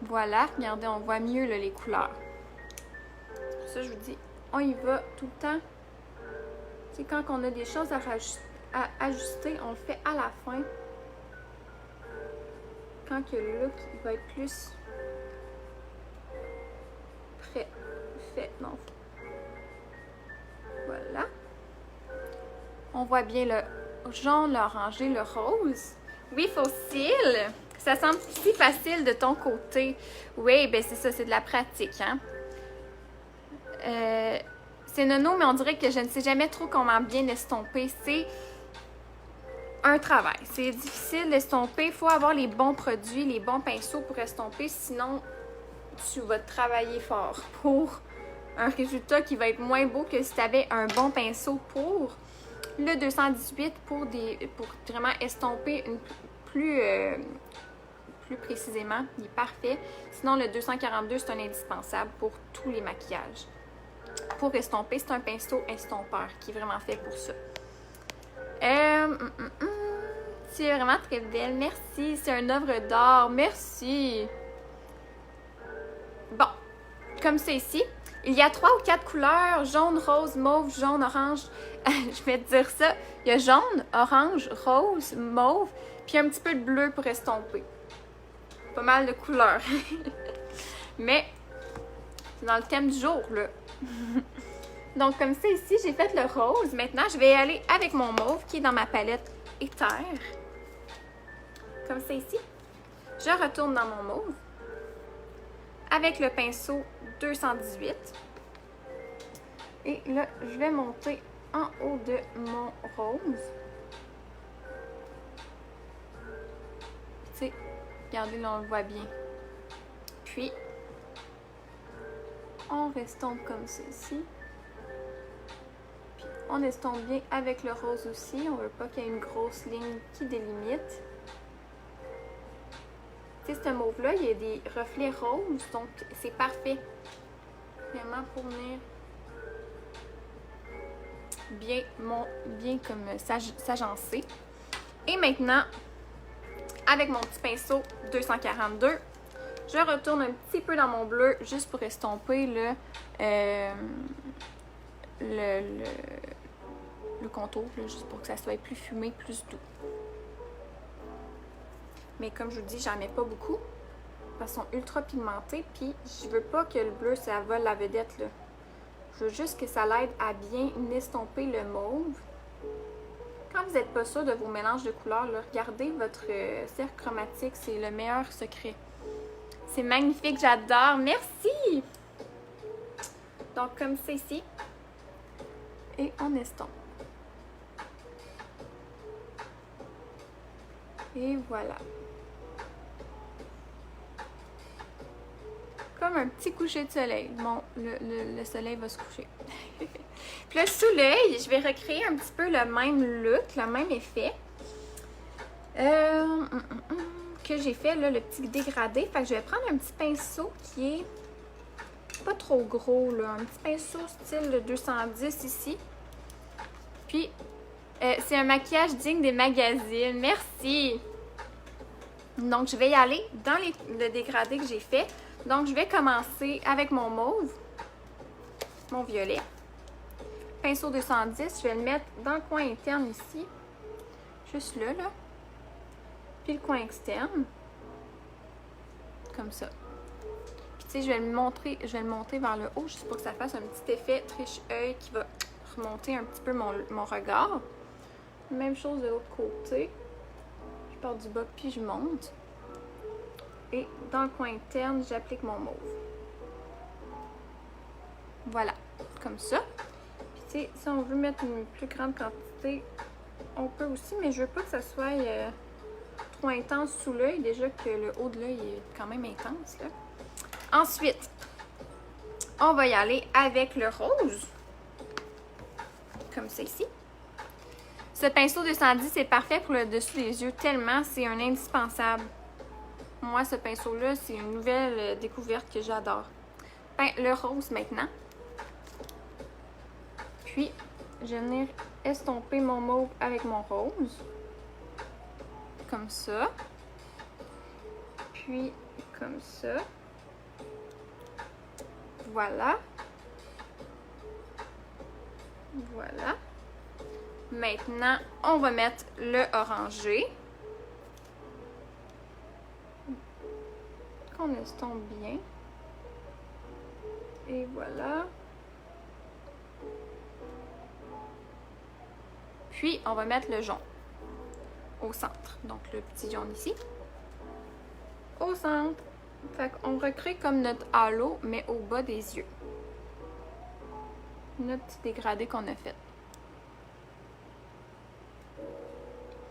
Voilà, regardez, on voit mieux là, les couleurs. Ça, je vous dis, on y va tout le temps. C'est quand on a des choses à ajuster, on le fait à la fin. Quand que le look il va être plus prêt, fait, non. Voilà. On voit bien le jaune, l'orangé, le rose. Oui, Fossile, ça semble si facile de ton côté. Oui, ben c'est ça, c'est de la pratique, hein. C'est nono, mais on dirait que je ne sais jamais trop comment bien estomper. C'est un travail. C'est difficile d'estomper. Il faut avoir les bons produits, les bons pinceaux pour estomper. Sinon, tu vas travailler fort pour un résultat qui va être moins beau que si tu avais un bon pinceau pour le 218 pour vraiment estomper plus précisément. Il est parfait. Sinon, le 242, c'est un indispensable pour tous les maquillages. Pour estomper, c'est un pinceau estompeur qui est vraiment fait pour ça. Tu es vraiment très belle. Merci. C'est une œuvre d'art. Merci. Bon. Comme c'est ici. Il y a 3 ou 4 couleurs. Jaune, rose, mauve, jaune, orange. Je vais te dire ça. Il y a jaune, orange, rose, mauve. Puis un petit peu de bleu pour estomper. Pas mal de couleurs. Mais c'est dans le thème du jour, là. Donc, comme ça, ici, j'ai fait le rose. Maintenant, je vais aller avec mon mauve qui est dans ma palette Éther. Comme ça, ici. Je retourne dans mon mauve avec le pinceau 218. Et là, je vais monter en haut de mon rose. Tu sais, regardez, là, on le voit bien. Puis, on restompe comme ceci. Puis, on estompe bien avec le rose aussi. On ne veut pas qu'il y ait une grosse ligne qui délimite. Tu sais, ce mauve-là, il y a des reflets roses, donc c'est parfait. Vraiment pour venir bien comme s'agencer. Et maintenant, avec mon petit pinceau 242, je retourne un petit peu dans mon bleu juste pour estomper le contour, là, juste pour que ça soit plus fumé, plus doux. Mais comme je vous dis, j'en mets pas beaucoup parce qu'ils sont ultra pigmentés, puis je veux pas que le bleu, ça vole la vedette, là. Je veux juste que ça l'aide à bien estomper le mauve. Quand vous n'êtes pas sûr de vos mélanges de couleurs, là, regardez votre cercle chromatique, c'est le meilleur secret. C'est magnifique, j'adore, merci! Donc comme c'est ici, et on estompe. Et voilà. Comme un petit coucher de soleil. Bon, le soleil va se coucher. Puis là, sous l'œil, je vais recréer un petit peu le même look, le même effet. Que j'ai fait, là, le petit dégradé. Fait que je vais prendre un petit pinceau qui est pas trop gros, là. Un petit pinceau style 210 ici. Puis, c'est un maquillage digne des magazines. Merci! Donc, je vais y aller dans le dégradé que j'ai fait. Donc, je vais commencer avec mon mauve, mon violet. Pinceau 210, je vais le mettre dans le coin interne ici. Juste là, là. Puis le coin externe. Comme ça. Puis, tu sais, je vais le monter vers le haut, juste pour que ça fasse un petit effet triche-œil qui va remonter un petit peu mon regard. Même chose de l'autre côté. Je pars du bas, puis je monte. Et dans le coin interne, j'applique mon mauve. Voilà, comme ça. Puis tu sais, si on veut mettre une plus grande quantité, on peut aussi, mais je veux pas que ça soit trop intense sous l'œil. Déjà que le haut de l'œil est quand même intense, là. Ensuite, on va y aller avec le rose. Comme ça ici. Ce pinceau 210 est parfait pour le dessus des yeux, tellement c'est un indispensable. Moi, ce pinceau-là, c'est une nouvelle découverte que j'adore. Le rose maintenant. Puis, je vais venir estomper mon mauve avec mon rose. Comme ça. Puis, comme ça. Voilà. Voilà. Maintenant, on va mettre le orangé. Qu'on estompe bien. Et voilà. Puis, on va mettre le jaune au centre. Donc, le petit jaune ici. Au centre. Fait qu'on recrée comme notre halo, mais au bas des yeux. Notre petit dégradé qu'on a fait.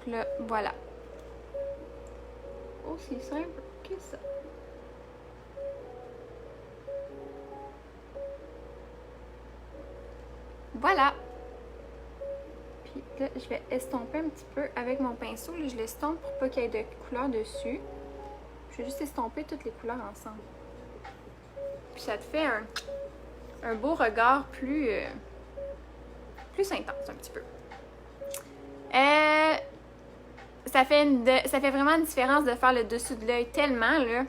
Là, voilà. Aussi simple que ça. Voilà. Puis là, je vais estomper un petit peu avec mon pinceau. Là, je l'estompe pour pas qu'il y ait de couleur dessus. Je vais juste estomper toutes les couleurs ensemble. Puis ça te fait un beau regard plus intense un petit peu. Ça fait vraiment une différence de faire le dessous de l'œil tellement, là.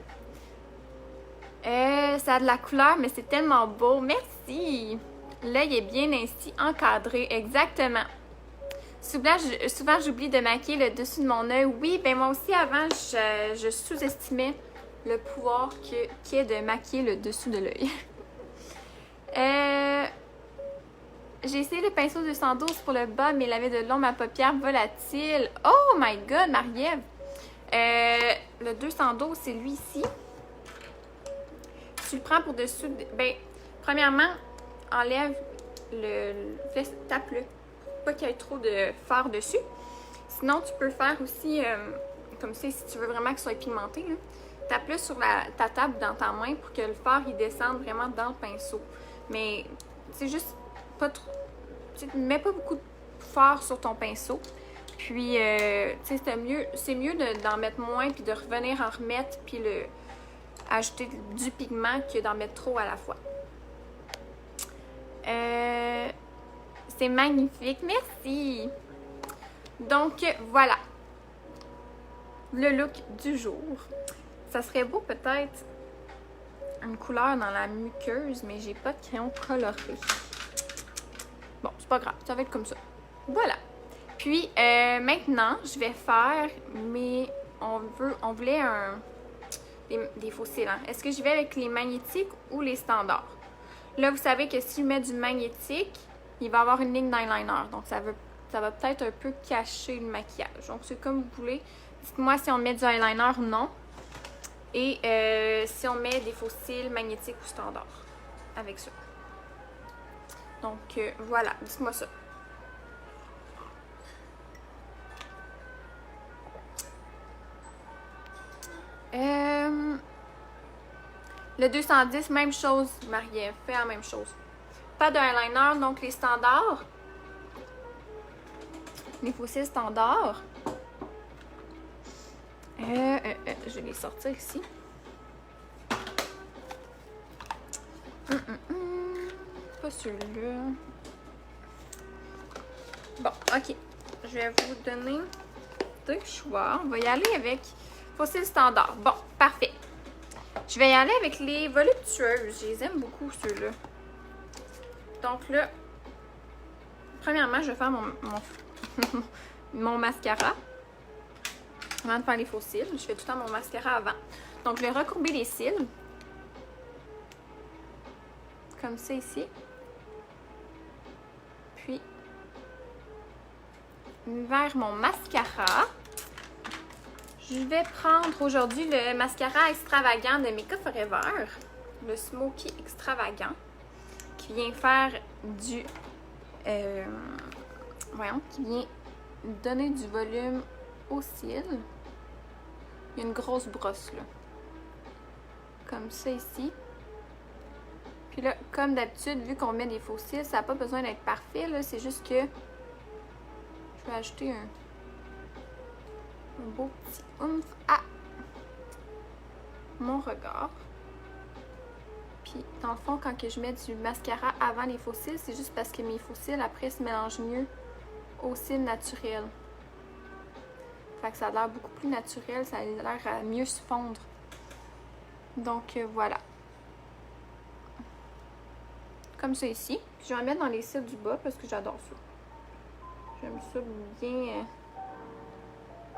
Ça a de la couleur, mais c'est tellement beau. Merci! L'œil est bien ainsi encadré, exactement. Souvent, j'oublie de maquiller le dessus de mon œil. Oui, ben moi aussi, avant, je sous-estimais le pouvoir qu'il y ait de maquiller le dessous de l'œil. J'ai essayé le pinceau 212 pour le bas, mais il avait de l'ombre à paupières volatile. Oh my god, Marie-Ève! Le 212, c'est lui ici. Tu le prends pour dessous. Ben, premièrement, enlève tape-le. Pas qu'il y ait trop de fard dessus. Sinon, tu peux faire aussi, comme ça, si tu veux vraiment qu'il soit pigmenté, tape-le sur ta table dans ta main pour que le fard il descende vraiment dans le pinceau. Mais c'est juste pas trop. Tu mets pas beaucoup de fard sur ton pinceau. Puis, tu sais, c'est mieux d'en mettre moins puis de revenir en remettre puis ajouter du pigment que d'en mettre trop à la fois. c'est magnifique. Merci! Donc, voilà. Le look du jour. Ça serait beau peut-être une couleur dans la muqueuse, mais j'ai pas de crayon coloré. Bon, c'est pas grave, ça va être comme ça. Voilà. Puis, maintenant, je vais faire mes... On voulait des fossiles. Hein? Est-ce que je vais avec les magnétiques ou les standards? Là, vous savez que si je mets du magnétique, il va y avoir une ligne d'eyeliner. Donc, ça va peut-être un peu cacher le maquillage. Donc, c'est comme vous voulez. Dites-moi si on met du eyeliner ou non. Et si on met des faux cils magnétiques ou standards avec ça. Donc, voilà. Dites-moi ça. Le 210, même chose, Marie-Ève, fait la même chose. Pas de eyeliner, donc les standards. Les fossiles standards. Je vais les sortir ici. Pas celui-là. Bon, ok. Je vais vous donner deux choix. On va y aller avec fossiles standards. Bon, parfait. Je vais y aller avec les voluptueuses. Je les aime beaucoup, ceux-là. Donc là, premièrement, je vais faire mon mascara. Avant de faire les faux cils, je fais tout le temps mon mascara avant. Donc, je vais recourber les cils. Comme ça ici. Puis, vers mon mascara, je vais prendre aujourd'hui le mascara extravagant de Makeup Forever. Le Smoky Extravagant. Qui vient faire du... qui vient donner du volume aux cils. Il y a une grosse brosse là. Comme ça ici. Puis là, comme d'habitude, vu qu'on met des faux cils, ça n'a pas besoin d'être parfait. C'est juste que je vais ajouter un beau petit oomph à mon regard. Puis dans le fond, quand que je mets du mascara avant les faux cils, c'est juste parce que mes faux cils après se mélangent mieux aux cils naturels. Fait que ça a l'air beaucoup plus naturel, ça a l'air à mieux se fondre. Donc voilà. Comme ça ici. Puis je vais en mettre dans les cils du bas parce que j'adore ça. J'aime ça bien.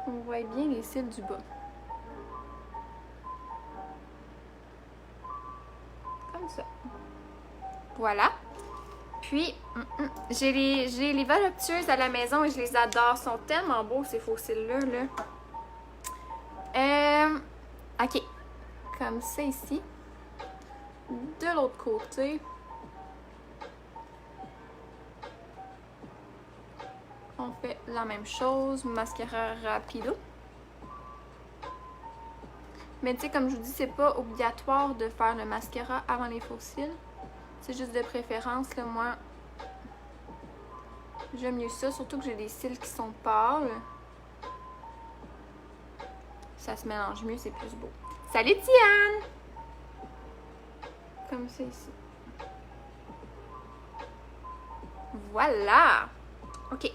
On voit bien les cils du bas. Comme ça. Voilà. Puis, j'ai les voluptueuses à la maison et je les adore. Ils sont tellement beaux, ces faux cils-là. OK. Comme ça ici. De l'autre côté. On fait la même chose. Mascara rapido. Mais tu sais, comme je vous dis, c'est pas obligatoire de faire le mascara avant les faux cils. C'est juste de préférence, là, moi, j'aime mieux ça, surtout que j'ai des cils qui sont pâles. Ça se mélange mieux, c'est plus beau. Salut Diane! Comme ça ici. Voilà! OK.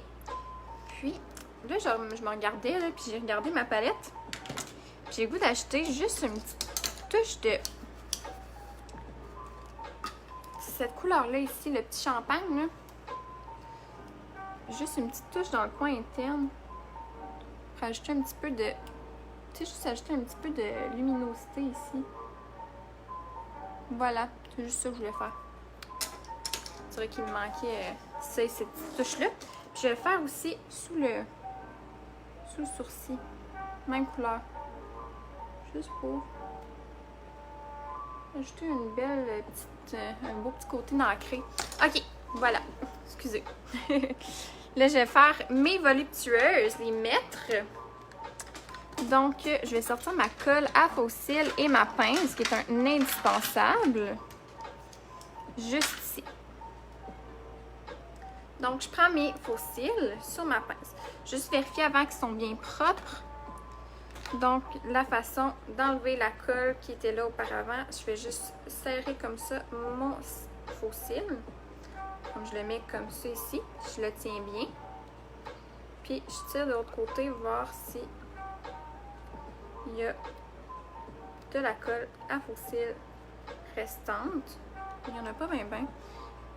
Puis, là, je me regardais, là, puis j'ai regardé ma palette. J'ai le goût d'acheter juste une petite touche de... cette couleur-là ici, le petit champagne, là. Juste une petite touche dans le coin interne. Pour ajouter un petit peu de... Tu sais, juste ajouter un petit peu de luminosité ici. Voilà, c'est juste ça que je voulais faire. C'est vrai qu'il me manquait cette petite touche-là. Puis je vais le faire aussi sous le sourcil. Même couleur. Juste pour ajouter une belle petite, un beau petit côté nacré. OK, voilà. Excusez. Là, je vais faire mes voluptueuses, les mettre. Donc, je vais sortir ma colle à faux cils et ma pince, qui est un indispensable. Juste ici. Donc, je prends mes faux cils sur ma pince. Juste vérifier avant qu'ils sont bien propres. Donc, la façon d'enlever la colle qui était là auparavant, je vais juste serrer comme ça mon faux cil Comme je le mets comme ça ici, je le tiens bien. Puis je tire de l'autre côté, voir si il y a de la colle à fossiles restante. Il n'y en a pas bien.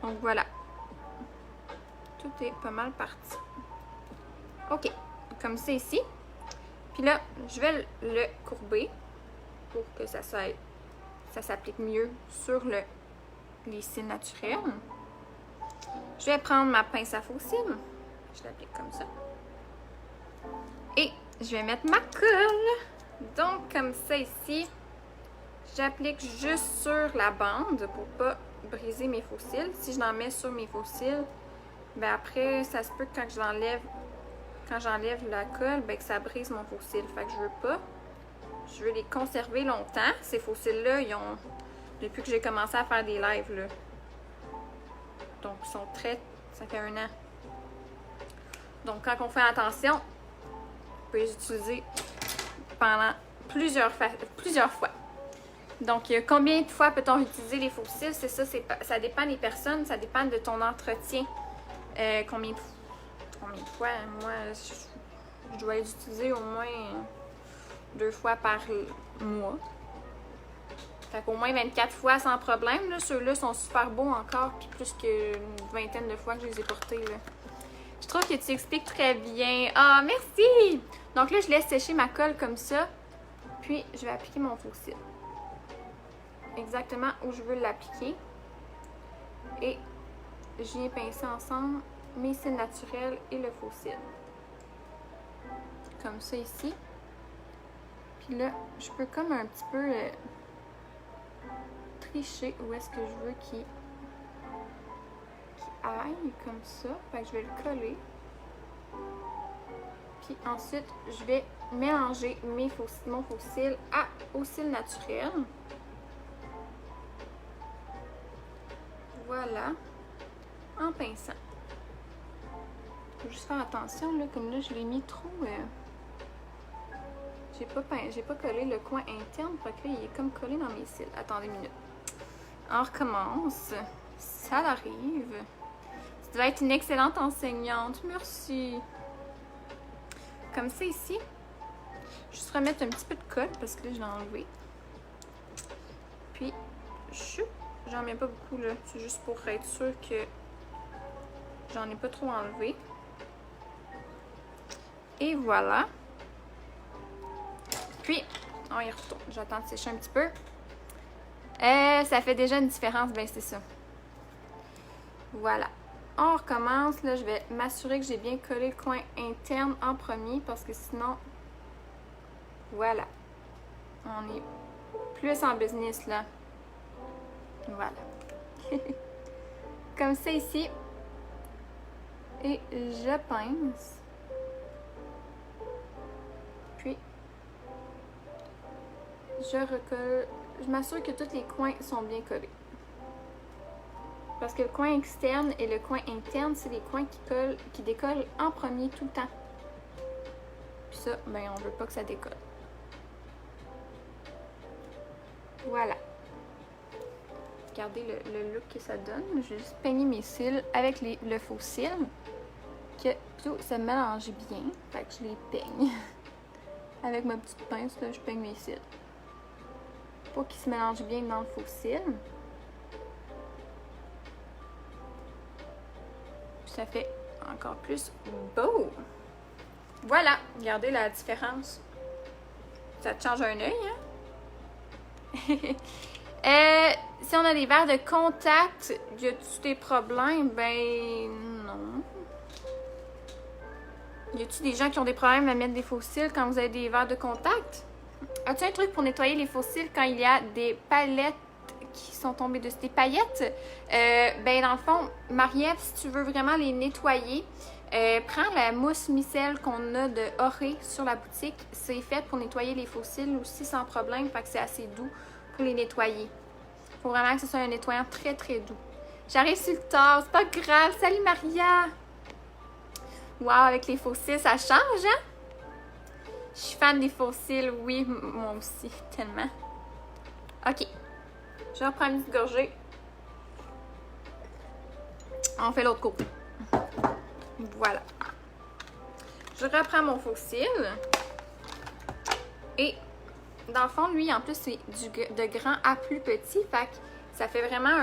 Donc voilà. Tout est pas mal parti. OK. Comme ça ici. Puis là, je vais le courber pour que ça s'applique mieux sur les cils naturels. Je vais prendre ma pince à faux cils. Je l'applique comme ça. Et je vais mettre ma colle. Donc, comme ça ici, j'applique juste sur la bande pour pas briser mes faux cils. Si je l'en mets sur mes faux cils, ben après, ça se peut que quand j'enlève la colle, ben que ça brise mon faux cil. Fait que je veux pas. Je veux les conserver longtemps. Ces faux cils-là, ils ont... Depuis que j'ai commencé à faire des lives, là. Donc, ils sont très... Ça fait 1 an. Donc, quand on fait attention, on peut les utiliser pendant plusieurs fois. Donc, combien de fois peut-on utiliser les faux cils? C'est ça, ça dépend des personnes, ça dépend de ton entretien. Combien de fois? Moi, je dois les utiliser au moins 2 fois par mois. Fait qu'au moins 24 fois sans problème. Là. Ceux-là sont super beaux encore, puis plus qu'une vingtaine de fois que je les ai portés. Là. Je trouve que tu expliques très bien. Ah, merci! Donc là, je laisse sécher ma colle comme ça, puis je vais appliquer mon faux cil. Exactement où je veux l'appliquer. Et je viens pincer ensemble mes cils naturels et le faux cil. Comme ça ici. Puis là, je peux comme un petit peu tricher où est-ce que je veux qu'il aille, comme ça. Fait que je vais le coller. Puis ensuite, je vais mélanger mon faux cil au cil naturel. Voilà. En pinçant. Faut juste faire attention, là, comme là, je l'ai mis trop... J'ai pas collé le coin interne, fait que là, il est comme collé dans mes cils. Attendez une minute. On recommence. Ça arrive. Tu dois être une excellente enseignante. Merci. Comme ça ici. Juste remettre un petit peu de colle parce que là, je l'ai enlevé. Puis, j'en mets pas beaucoup là. C'est juste pour être sûr que j'en ai pas trop enlevé. Et voilà. Puis, on y retourne. J'attends de sécher un petit peu. Ça fait déjà une différence. Ben, c'est ça. Voilà. On recommence. Là, je vais m'assurer que j'ai bien collé le coin interne en premier parce que sinon, voilà. On est plus en business, là. Voilà. Comme ça ici. Et je pince. Puis, je recolle. Je m'assure que tous les coins sont bien collés. Parce que le coin externe et le coin interne, c'est les coins qui décollent en premier tout le temps. Puis ça, ben on veut pas que ça décolle. Voilà. Regardez le look que ça donne. Je vais juste peigner mes cils avec le faux cil. Que tout se mélange bien. Fait que je les peigne. Avec ma petite pince, là, je peigne mes cils. Pour qu'ils se mélangent bien dans le faux cil. Puis ça fait encore plus beau. Voilà, regardez la différence. Ça te change un œil, hein? Si on a des verres de contact, y a-tu des problèmes? Ben non. Y a-tu des gens qui ont des problèmes à mettre des faux cils quand vous avez des verres de contact? As-tu un truc pour nettoyer les faux cils quand il y a des palettes qui sont tombées dessus, des paillettes? Ben dans le fond, Marie-Ève, si tu veux vraiment les nettoyer, prends la mousse micelle qu'on a de Oré sur la boutique. C'est fait pour nettoyer les faux cils aussi sans problème, fait que c'est assez doux pour les nettoyer. Faut vraiment que ce soit un nettoyant très très doux. J'arrive sur le tard, c'est pas grave. Salut Maria! Wow, avec les faux cils, ça change, hein? Je suis fan des faux cils, oui, moi aussi, tellement. Ok, je vais en prendre une petite gorgée. On fait l'autre côté. Voilà. Je reprends mon faux cil. Et dans le fond, lui, en plus, c'est de grand à plus petit. Fait que ça fait vraiment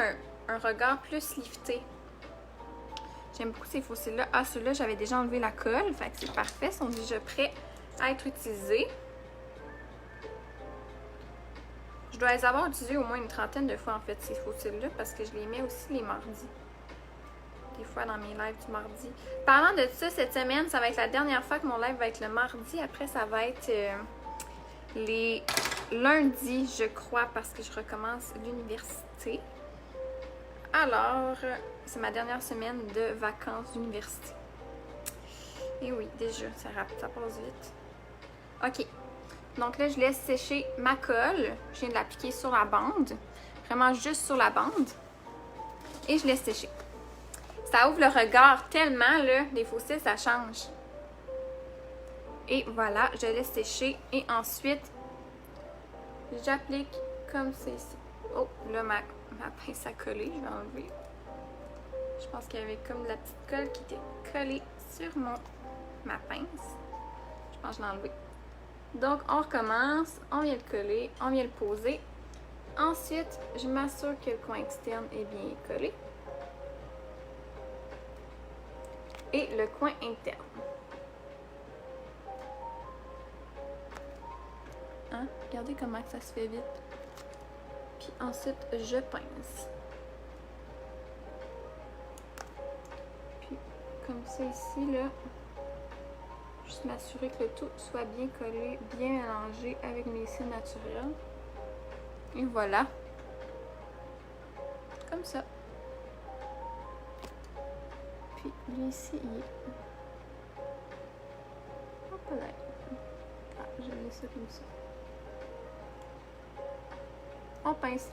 un regard plus lifté. J'aime beaucoup ces faux cils-là. Ah, ceux-là, j'avais déjà enlevé la colle. Fait que c'est parfait. Ils sont déjà prêts à être utilisés. Je dois les avoir utilisés au moins une trentaine de fois, en fait, ces faux cils-là, parce que je les mets aussi les mardis. Des fois dans mes lives du mardi. Parlant de ça, cette semaine, ça va être la dernière fois que mon live va être le mardi. Après, ça va être les lundis, je crois, parce que je recommence l'université. Alors, c'est ma dernière semaine de vacances d'université. Et oui, déjà, ça passe vite. OK. Donc là, je laisse sécher ma colle. Je viens de l'appliquer sur la bande. Vraiment juste sur la bande. Et je laisse sécher. Ça ouvre le regard tellement, là, les faux cils, ça change. Et voilà, je laisse sécher. Et ensuite, j'applique comme c'est ici. Oh, là, ma pince a collé. Je vais enlever. Je pense qu'il y avait comme de la petite colle qui était collée sur ma pince. Je pense que je l'ai enlevée. Donc, on recommence. On vient le coller. On vient le poser. Ensuite, je m'assure que le coin externe est bien collé. Et le coin interne. Hein? Regardez comment ça se fait vite. Puis ensuite, je pince. Puis, comme ça ici, là, juste m'assurer que le tout soit bien collé, bien mélangé avec mes cils naturels. Et voilà. Comme ça. Puis lui ici, il est... Hop là. Ah, je vais laisser ça comme ça. On pince.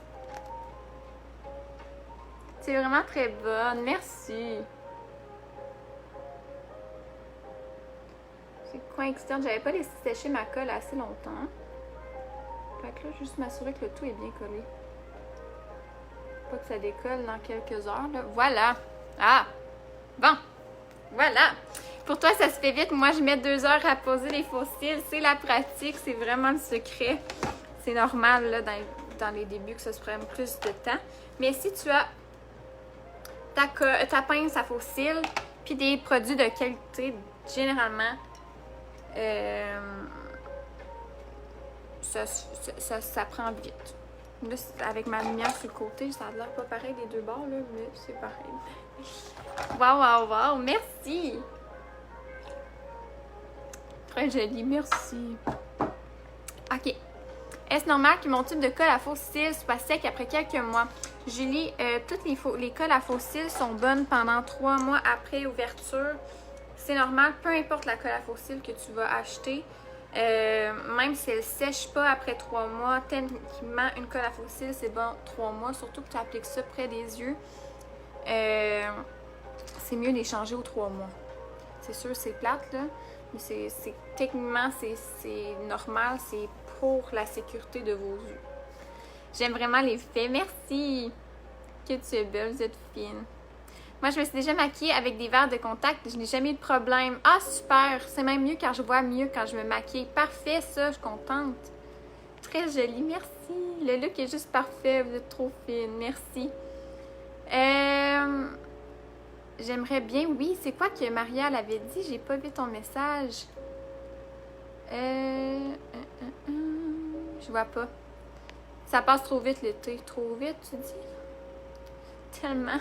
C'est vraiment très bonne. Merci. C'est le coin externe. J'avais pas laissé sécher ma colle assez longtemps. Fait que là, juste m'assurer que le tout est bien collé. Pas que ça décolle dans quelques heures. Là. Voilà. Ah! Bon. Voilà. Pour toi, ça se fait vite. Moi, je mets 2 heures à poser les faux cils. C'est la pratique. C'est vraiment le secret. C'est normal, là, dans les débuts, que ça se prenne plus de temps. Mais si tu as ta pince à faux cils, puis des produits de qualité, généralement, ça prend vite. Là, avec ma lumière sur le côté, ça a l'air pas pareil des deux bords, là, mais c'est pareil. Waouh, waouh, waouh! Merci! Très joli, merci. OK. Est-ce normal que mon tube de colle à faux cils soit sec après quelques mois? Julie, toutes les colles à faux cils sont bonnes pendant 3 mois après ouverture. C'est normal, peu importe la colle à faux cils que tu vas acheter. Même si elle ne sèche pas après 3 mois, techniquement, une colle à faux cils, c'est bon 3 mois, surtout que tu appliques ça près des yeux. C'est mieux d'échanger aux 3 mois. C'est sûr, c'est plate, là, mais techniquement, c'est normal, c'est pour la sécurité de vos yeux. J'aime vraiment l'effet. Merci! Que tu es belle, vous êtes fine. Moi, je me suis déjà maquillée avec des verres de contact. Je n'ai jamais eu de problème. Ah, super! C'est même mieux car je vois mieux quand je me maquille. Parfait, ça, je suis contente. Très joli, merci. Le look est juste parfait. Vous êtes trop fine. Merci. J'aimerais bien... Oui, c'est quoi que Maria l'avait dit? J'ai pas vu ton message. Je vois pas. Ça passe trop vite l'été. Trop vite, tu dis? Tellement.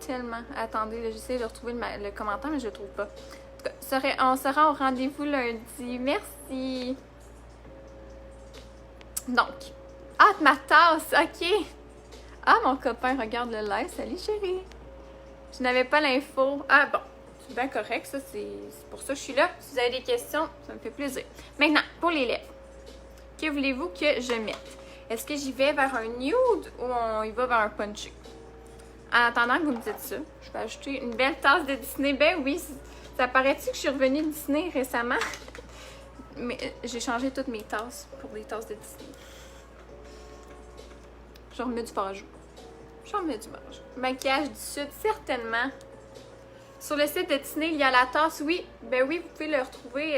Tellement. Attendez, j'essaie de retrouver le commentaire, mais je le trouve pas. En tout cas, on sera au rendez-vous lundi. Merci. Donc. Ah, ma tasse. OK. Ah, mon copain regarde le live. Salut, chérie. Je n'avais pas l'info. Ah, bon. C'est bien correct, ça. C'est pour ça que je suis là. Si vous avez des questions, ça me fait plaisir. Maintenant, pour les lèvres. Que voulez-vous que je mette? Est-ce que j'y vais vers un nude ou on y va vers un punchy? En attendant que vous me dites ça, je vais ajouter une belle tasse de Disney. Ben oui, ça paraît-tu que je suis revenue de Disney récemment? Mais j'ai changé toutes mes tasses pour des tasses de Disney. Je remets du fard à joues. Chambre du dimanche. Maquillage du Sud, certainement. Sur le site de Disney, il y a la tasse, oui. Ben oui, vous pouvez le retrouver.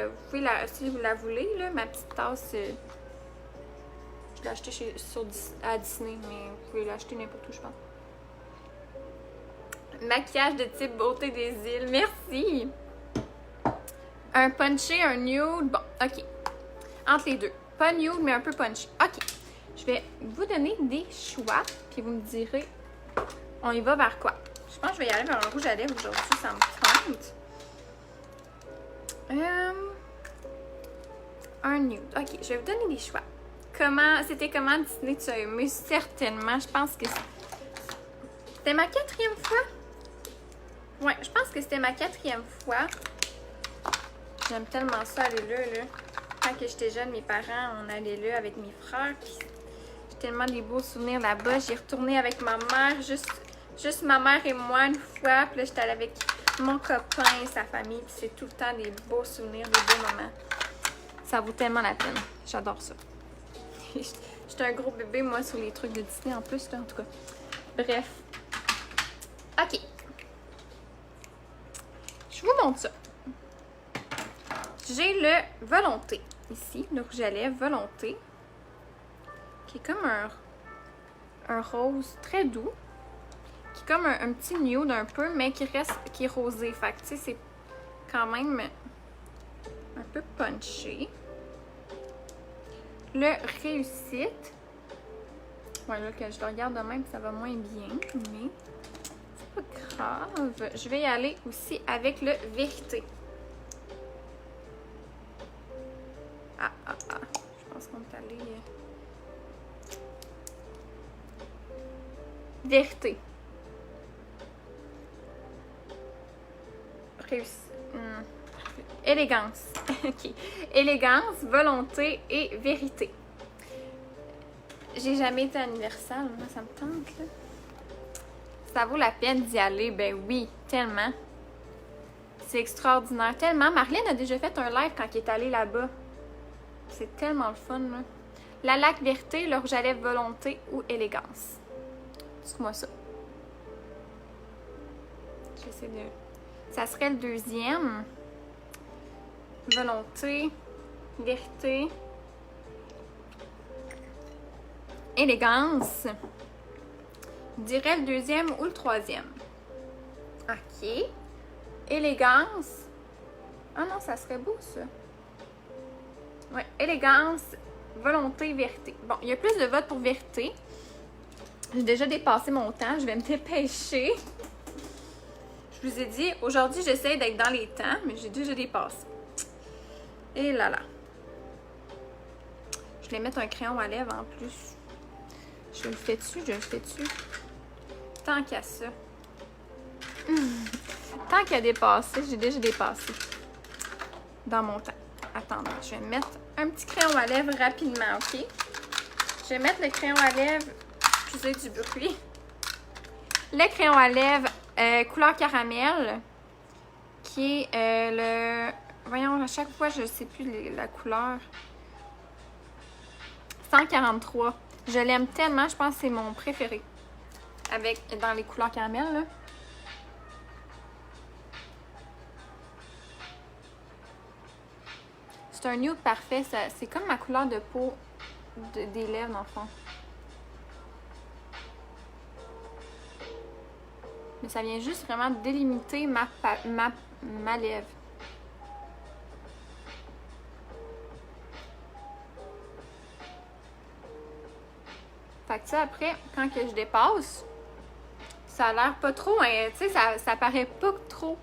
Vous pouvez si vous la voulez, là, ma petite tasse. Je l'ai achetée à Disney, mais vous pouvez l'acheter n'importe où, je pense. Maquillage de type Beauté des îles. Merci! Un punché, un nude. Bon, ok. Entre les deux. Pas nude, mais un peu punché. Ok. Je vais vous donner des choix, puis vous me direz, on y va vers quoi? Je pense que je vais y aller vers un rouge à lèvres aujourd'hui, ça me tente. Un nude. Ok, je vais vous donner des choix. C'était comment Disney tu as aimé? Certainement, je pense que c'était ma 4e fois. Ouais, je pense que c'était ma 4e fois. J'aime tellement ça aller là. Quand j'étais jeune, mes parents, on allait là avec mes frères. Puis j'ai tellement des beaux souvenirs là-bas. J'ai retourné avec ma mère, juste ma mère et moi une fois. Puis là, j'étais allée avec mon copain et sa famille. Puis c'est tout le temps des beaux souvenirs, des beaux moments. Ça vaut tellement la peine. J'adore ça. J'étais un gros bébé, moi, sur les trucs de Disney en plus, là, en tout cas. Bref. OK. Je vous montre ça. J'ai le Volonté, ici, le rouge à lèvres Volonté, qui est comme un rose très doux, qui est comme un petit nude un peu, mais qui est rosé. Fait que, tu sais, c'est quand même un peu punché. Le Réussite. Ouais, là, que je le regarde de même, ça va moins bien, mais c'est pas grave. Je vais y aller aussi avec le Vérité. Je pense qu'on est allé... Vérité. Réussite. Élégance. OK. Élégance, volonté et vérité. J'ai jamais été à Universal, moi, ça me tente, là. Ça vaut la peine d'y aller, ben oui, tellement. C'est extraordinaire, tellement. Marlène a déjà fait un live quand elle est allée là-bas. C'est tellement le fun, là. La lac vérité, le rouge à lèvres volonté ou élégance. Dites-moi ça. J'essaie de... Ça serait le deuxième. Volonté, vérité, élégance. Je dirais le deuxième ou le troisième. OK. Élégance. Ah non, ça serait beau, ça. Ouais, élégance, volonté, vérité. Bon, il y a plus de votes pour vérité. J'ai déjà dépassé mon temps. Je vais me dépêcher. Je vous ai dit, aujourd'hui, j'essaie d'être dans les temps, mais j'ai déjà dépassé. Et là là. Je vais mettre un crayon à lèvres en plus. Je le fais dessus, je le fais dessus. Tant qu'à ça. Tant qu'à dépasser, j'ai déjà dépassé. Dans mon temps. Attendez, je vais mettre un petit crayon à lèvres rapidement, OK? Je vais mettre le crayon à lèvres, excusez du bruit. Le crayon à lèvres couleur caramel, qui est le... Voyons, à chaque fois, je ne sais plus la couleur. 143. Je l'aime tellement, je pense que c'est mon préféré. Dans les couleurs caramel, là. C'est un nude parfait. C'est comme ma couleur de peau des lèvres, dans le fond. Mais ça vient juste vraiment délimiter ma lèvre. Fait que ça, après, quand que je dépasse, ça a l'air pas trop, hein, tu sais, ça paraît pas trop.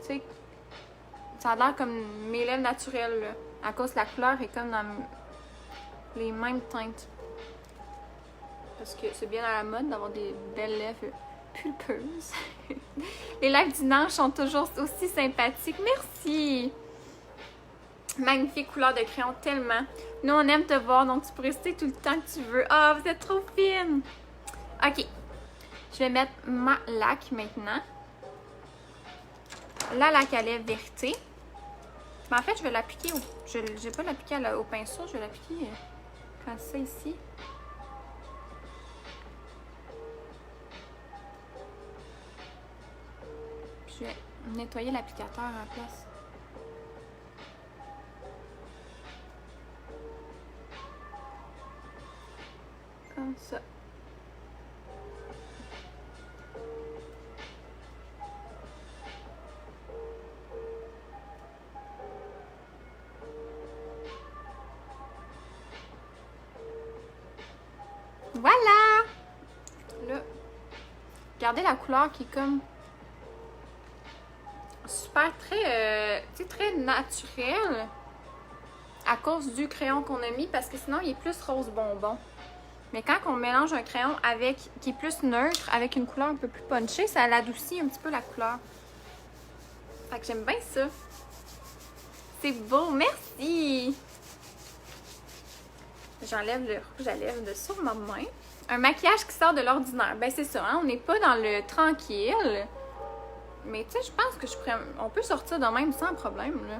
Tu sais, ça a l'air comme mes lèvres naturelles, là. À cause que la couleur est comme dans les mêmes teintes. Parce que c'est bien à la mode d'avoir des belles lèvres pulpeuses. Les lives du dimanche sont toujours aussi sympathiques. Merci! Magnifique couleur de crayon, tellement. Nous, on aime te voir, donc tu peux rester tout le temps que tu veux. Ah, vous êtes trop fine! OK. Je vais mettre ma laque maintenant. La laque à lèvres vérité. Mais en fait, je vais l'appliquer je vais pas l'appliquer au pinceau, je vais l'appliquer quand c'est ici. Je vais nettoyer l'applicateur à la place. Comme ça. Voilà! Là, regardez la couleur qui est comme super très, tu sais, très naturelle à cause du crayon qu'on a mis parce que sinon il est plus rose bonbon. Mais quand on mélange un crayon avec qui est plus neutre, avec une couleur un peu plus punchée, ça l'adoucit un petit peu la couleur. Fait que j'aime bien ça. C'est beau, merci! J'enlève le rouge à lèvres de sur ma main. Un maquillage qui sort de l'ordinaire. Ben c'est ça, hein? On n'est pas dans le tranquille. Mais tu sais, je pense que on peut sortir de même sans problème, là.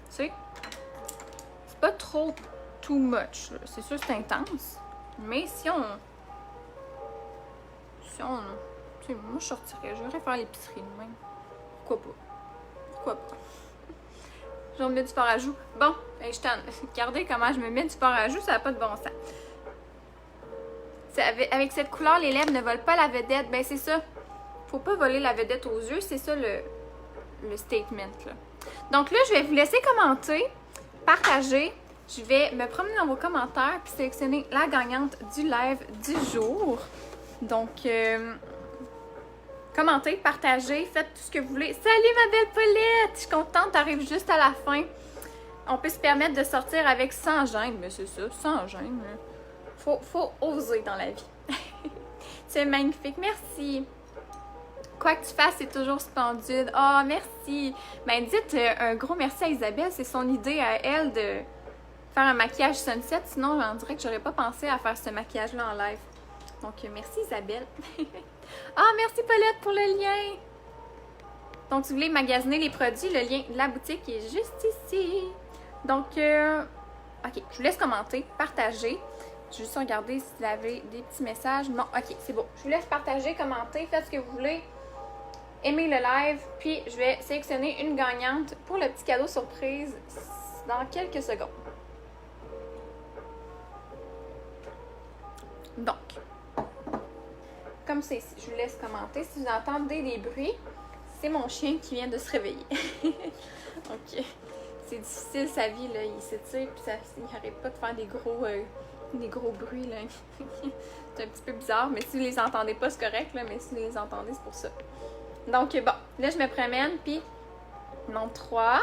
Tu sais, c'est pas trop too much. C'est sûr c'est intense. Mais si on... Tu sais, moi je sortirais. J'aurais faire l'épicerie de même. Pourquoi pas? Pourquoi pas? Je vais me mettre du fard à joues. Bon, regardez comment je me mets du fard à joues, ça n'a pas de bon sens. Avec cette couleur, les lèvres ne volent pas la vedette. Ben c'est ça. Faut pas voler la vedette aux yeux, c'est ça le statement, là. Donc là, je vais vous laisser commenter, partager. Je vais me promener dans vos commentaires puis sélectionner la gagnante du live du jour. Donc, commentez, partagez, faites tout ce que vous voulez. Salut ma belle Paulette! Je suis contente, t'arrives juste à la fin. On peut se permettre de sortir avec sans gêne, mais c'est ça, sans gêne. Faut oser dans la vie. C'est magnifique, merci! Quoi que tu fasses, c'est toujours splendide. Oh, merci! Ben, dites un gros merci à Isabelle. C'est son idée à elle de faire un maquillage sunset. Sinon, on dirait que j'aurais pas pensé à faire ce maquillage-là en live. Donc, merci Isabelle. Ah, merci Paulette pour le lien! Donc, si vous voulez magasiner les produits, le lien de la boutique est juste ici. Donc, ok, je vous laisse commenter, partager. Je vais juste regarder si vous avez des petits messages. Non, ok, c'est bon. Je vous laisse partager, commenter, faites ce que vous voulez. Aimez le live, puis je vais sélectionner une gagnante pour le petit cadeau surprise dans quelques secondes. Donc, comme c'est ici, je vous laisse commenter. Si vous entendez des bruits, c'est mon chien qui vient de se réveiller. Ok. C'est difficile sa vie, là. Il s'étire, puis il n'arrête pas de faire des gros bruits, là. C'est un petit peu bizarre, mais si vous les entendez pas, c'est correct, là. Mais si vous les entendez, c'est pour ça. Donc, bon, là, je me promène, puis non, 3,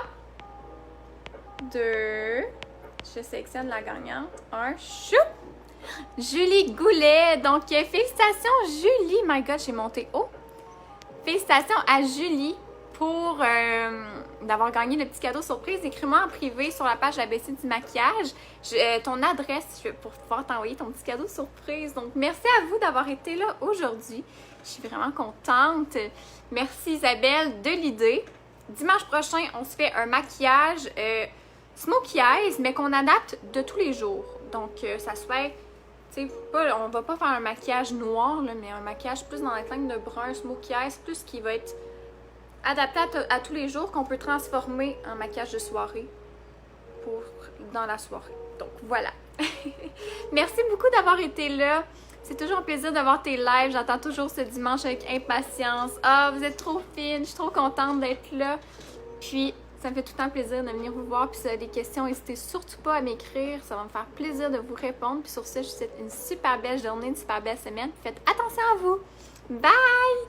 2, je sélectionne la gagnante. 1, chou! Julie Goulet. Donc, félicitations, Julie. My God, j'ai monté haut. Félicitations à Julie pour d'avoir gagné le petit cadeau surprise. Écris-moi en privé sur la page ABC du maquillage ton adresse pour pouvoir t'envoyer ton petit cadeau surprise. Donc, merci à vous d'avoir été là aujourd'hui. Je suis vraiment contente. Merci Isabelle de l'idée. Dimanche prochain, on se fait un maquillage smokey eyes, mais qu'on adapte de tous les jours. Donc, ça se fait, tu sais, on va pas faire un maquillage noir, là, mais un maquillage plus dans les teintes de brun, smokey eyes, plus qui va être adapté à tous les jours, qu'on peut transformer en maquillage de soirée dans la soirée. Donc, voilà. Merci beaucoup d'avoir été là. C'est toujours un plaisir d'avoir tes lives. J'attends toujours ce dimanche avec impatience. Ah, vous êtes trop fine. Je suis trop contente d'être là. Puis, ça me fait tout le temps plaisir de venir vous voir. Puis, si vous avez des questions, n'hésitez surtout pas à m'écrire. Ça va me faire plaisir de vous répondre. Puis, sur ce, je vous souhaite une super belle journée, une super belle semaine. Faites attention à vous. Bye!